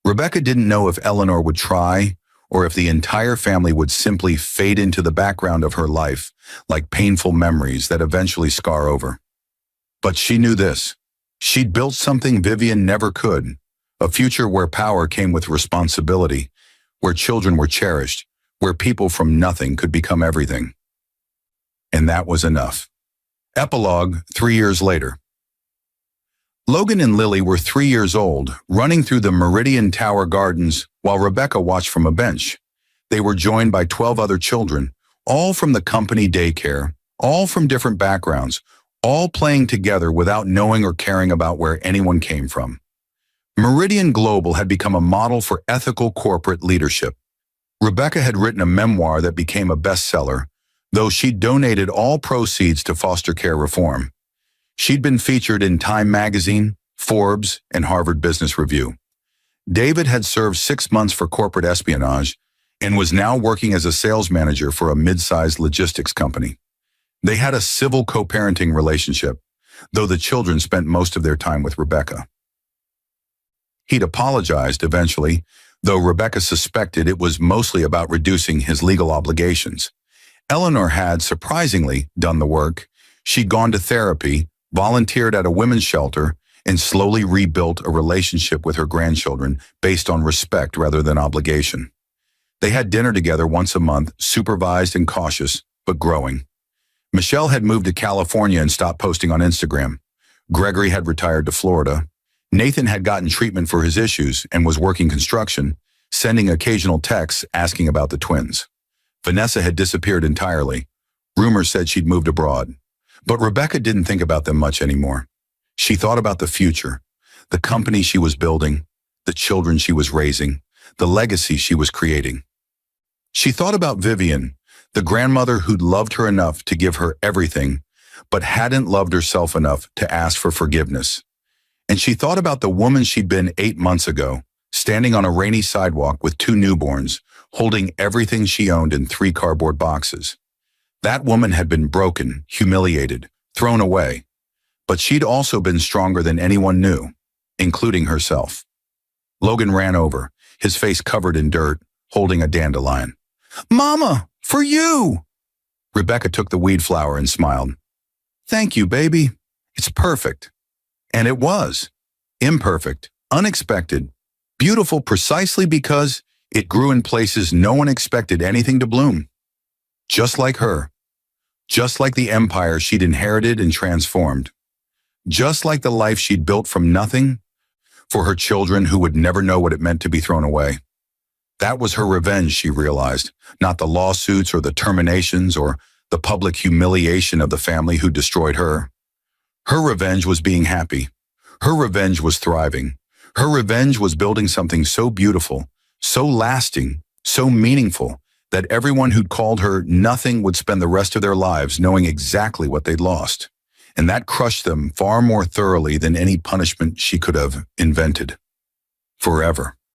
S2: Rebecca didn't know if Eleanor would try or if the entire family would simply fade into the background of her life like painful memories that eventually scar over. But she knew this. She'd built something Vivian never could, a future where power came with responsibility, where children were cherished, where people from nothing could become everything. And that was enough. Epilogue 3 years later. Logan and Lily were 3 years old, running through the Meridian Tower gardens while Rebecca watched from a bench. They were joined by 12 other children, all from the company daycare, all from different backgrounds, all playing together without knowing or caring about where anyone came from. Meridian Global had become a model for ethical corporate leadership. Rebecca had written a memoir that became a bestseller, though she'd donated all proceeds to foster care reform. She'd been featured in Time magazine, Forbes, and Harvard Business Review. David had served 6 months for corporate espionage and was now working as a sales manager for a mid-sized logistics company. They had a civil co-parenting relationship, though the children spent most of their time with Rebecca. He'd apologized eventually, though Rebecca suspected it was mostly about reducing his legal obligations. Eleanor had, surprisingly, done the work. She'd gone to therapy, volunteered at a women's shelter, and slowly rebuilt a relationship with her grandchildren based on respect rather than obligation. They had dinner together once a month, supervised and cautious, but growing. Michelle had moved to California and stopped posting on Instagram. Gregory had retired to Florida. Nathan had gotten treatment for his issues and was working construction, sending occasional texts asking about the twins. Vanessa had disappeared entirely. Rumors said she'd moved abroad. But Rebecca didn't think about them much anymore. She thought about the future, the company she was building, the children she was raising, the legacy she was creating. She thought about Vivian, the grandmother who'd loved her enough to give her everything, but hadn't loved herself enough to ask for forgiveness. And she thought about the woman she'd been 8 months ago, standing on a rainy sidewalk with 2 newborns, holding everything she owned in 3 cardboard boxes. That woman had been broken, humiliated, thrown away. But she'd also been stronger than anyone knew, including herself. Logan ran over, his face covered in dirt, holding a dandelion. "Mama, for you!" Rebecca took the weed flower and smiled. "Thank you, baby. It's perfect." And it was. Imperfect, unexpected, beautiful precisely because it grew in places no one expected anything to bloom. Just like her. Just like the empire she'd inherited and transformed. Just like the life she'd built from nothing for her children who would never know what it meant to be thrown away. That was her revenge, she realized, not the lawsuits or the terminations or the public humiliation of the family who destroyed her. Her revenge was being happy. Her revenge was thriving. Her revenge was building something so beautiful, so lasting, so meaningful, that everyone who'd called her nothing would spend the rest of their lives knowing exactly what they'd lost. And that crushed them far more thoroughly than any punishment she could have invented. Forever.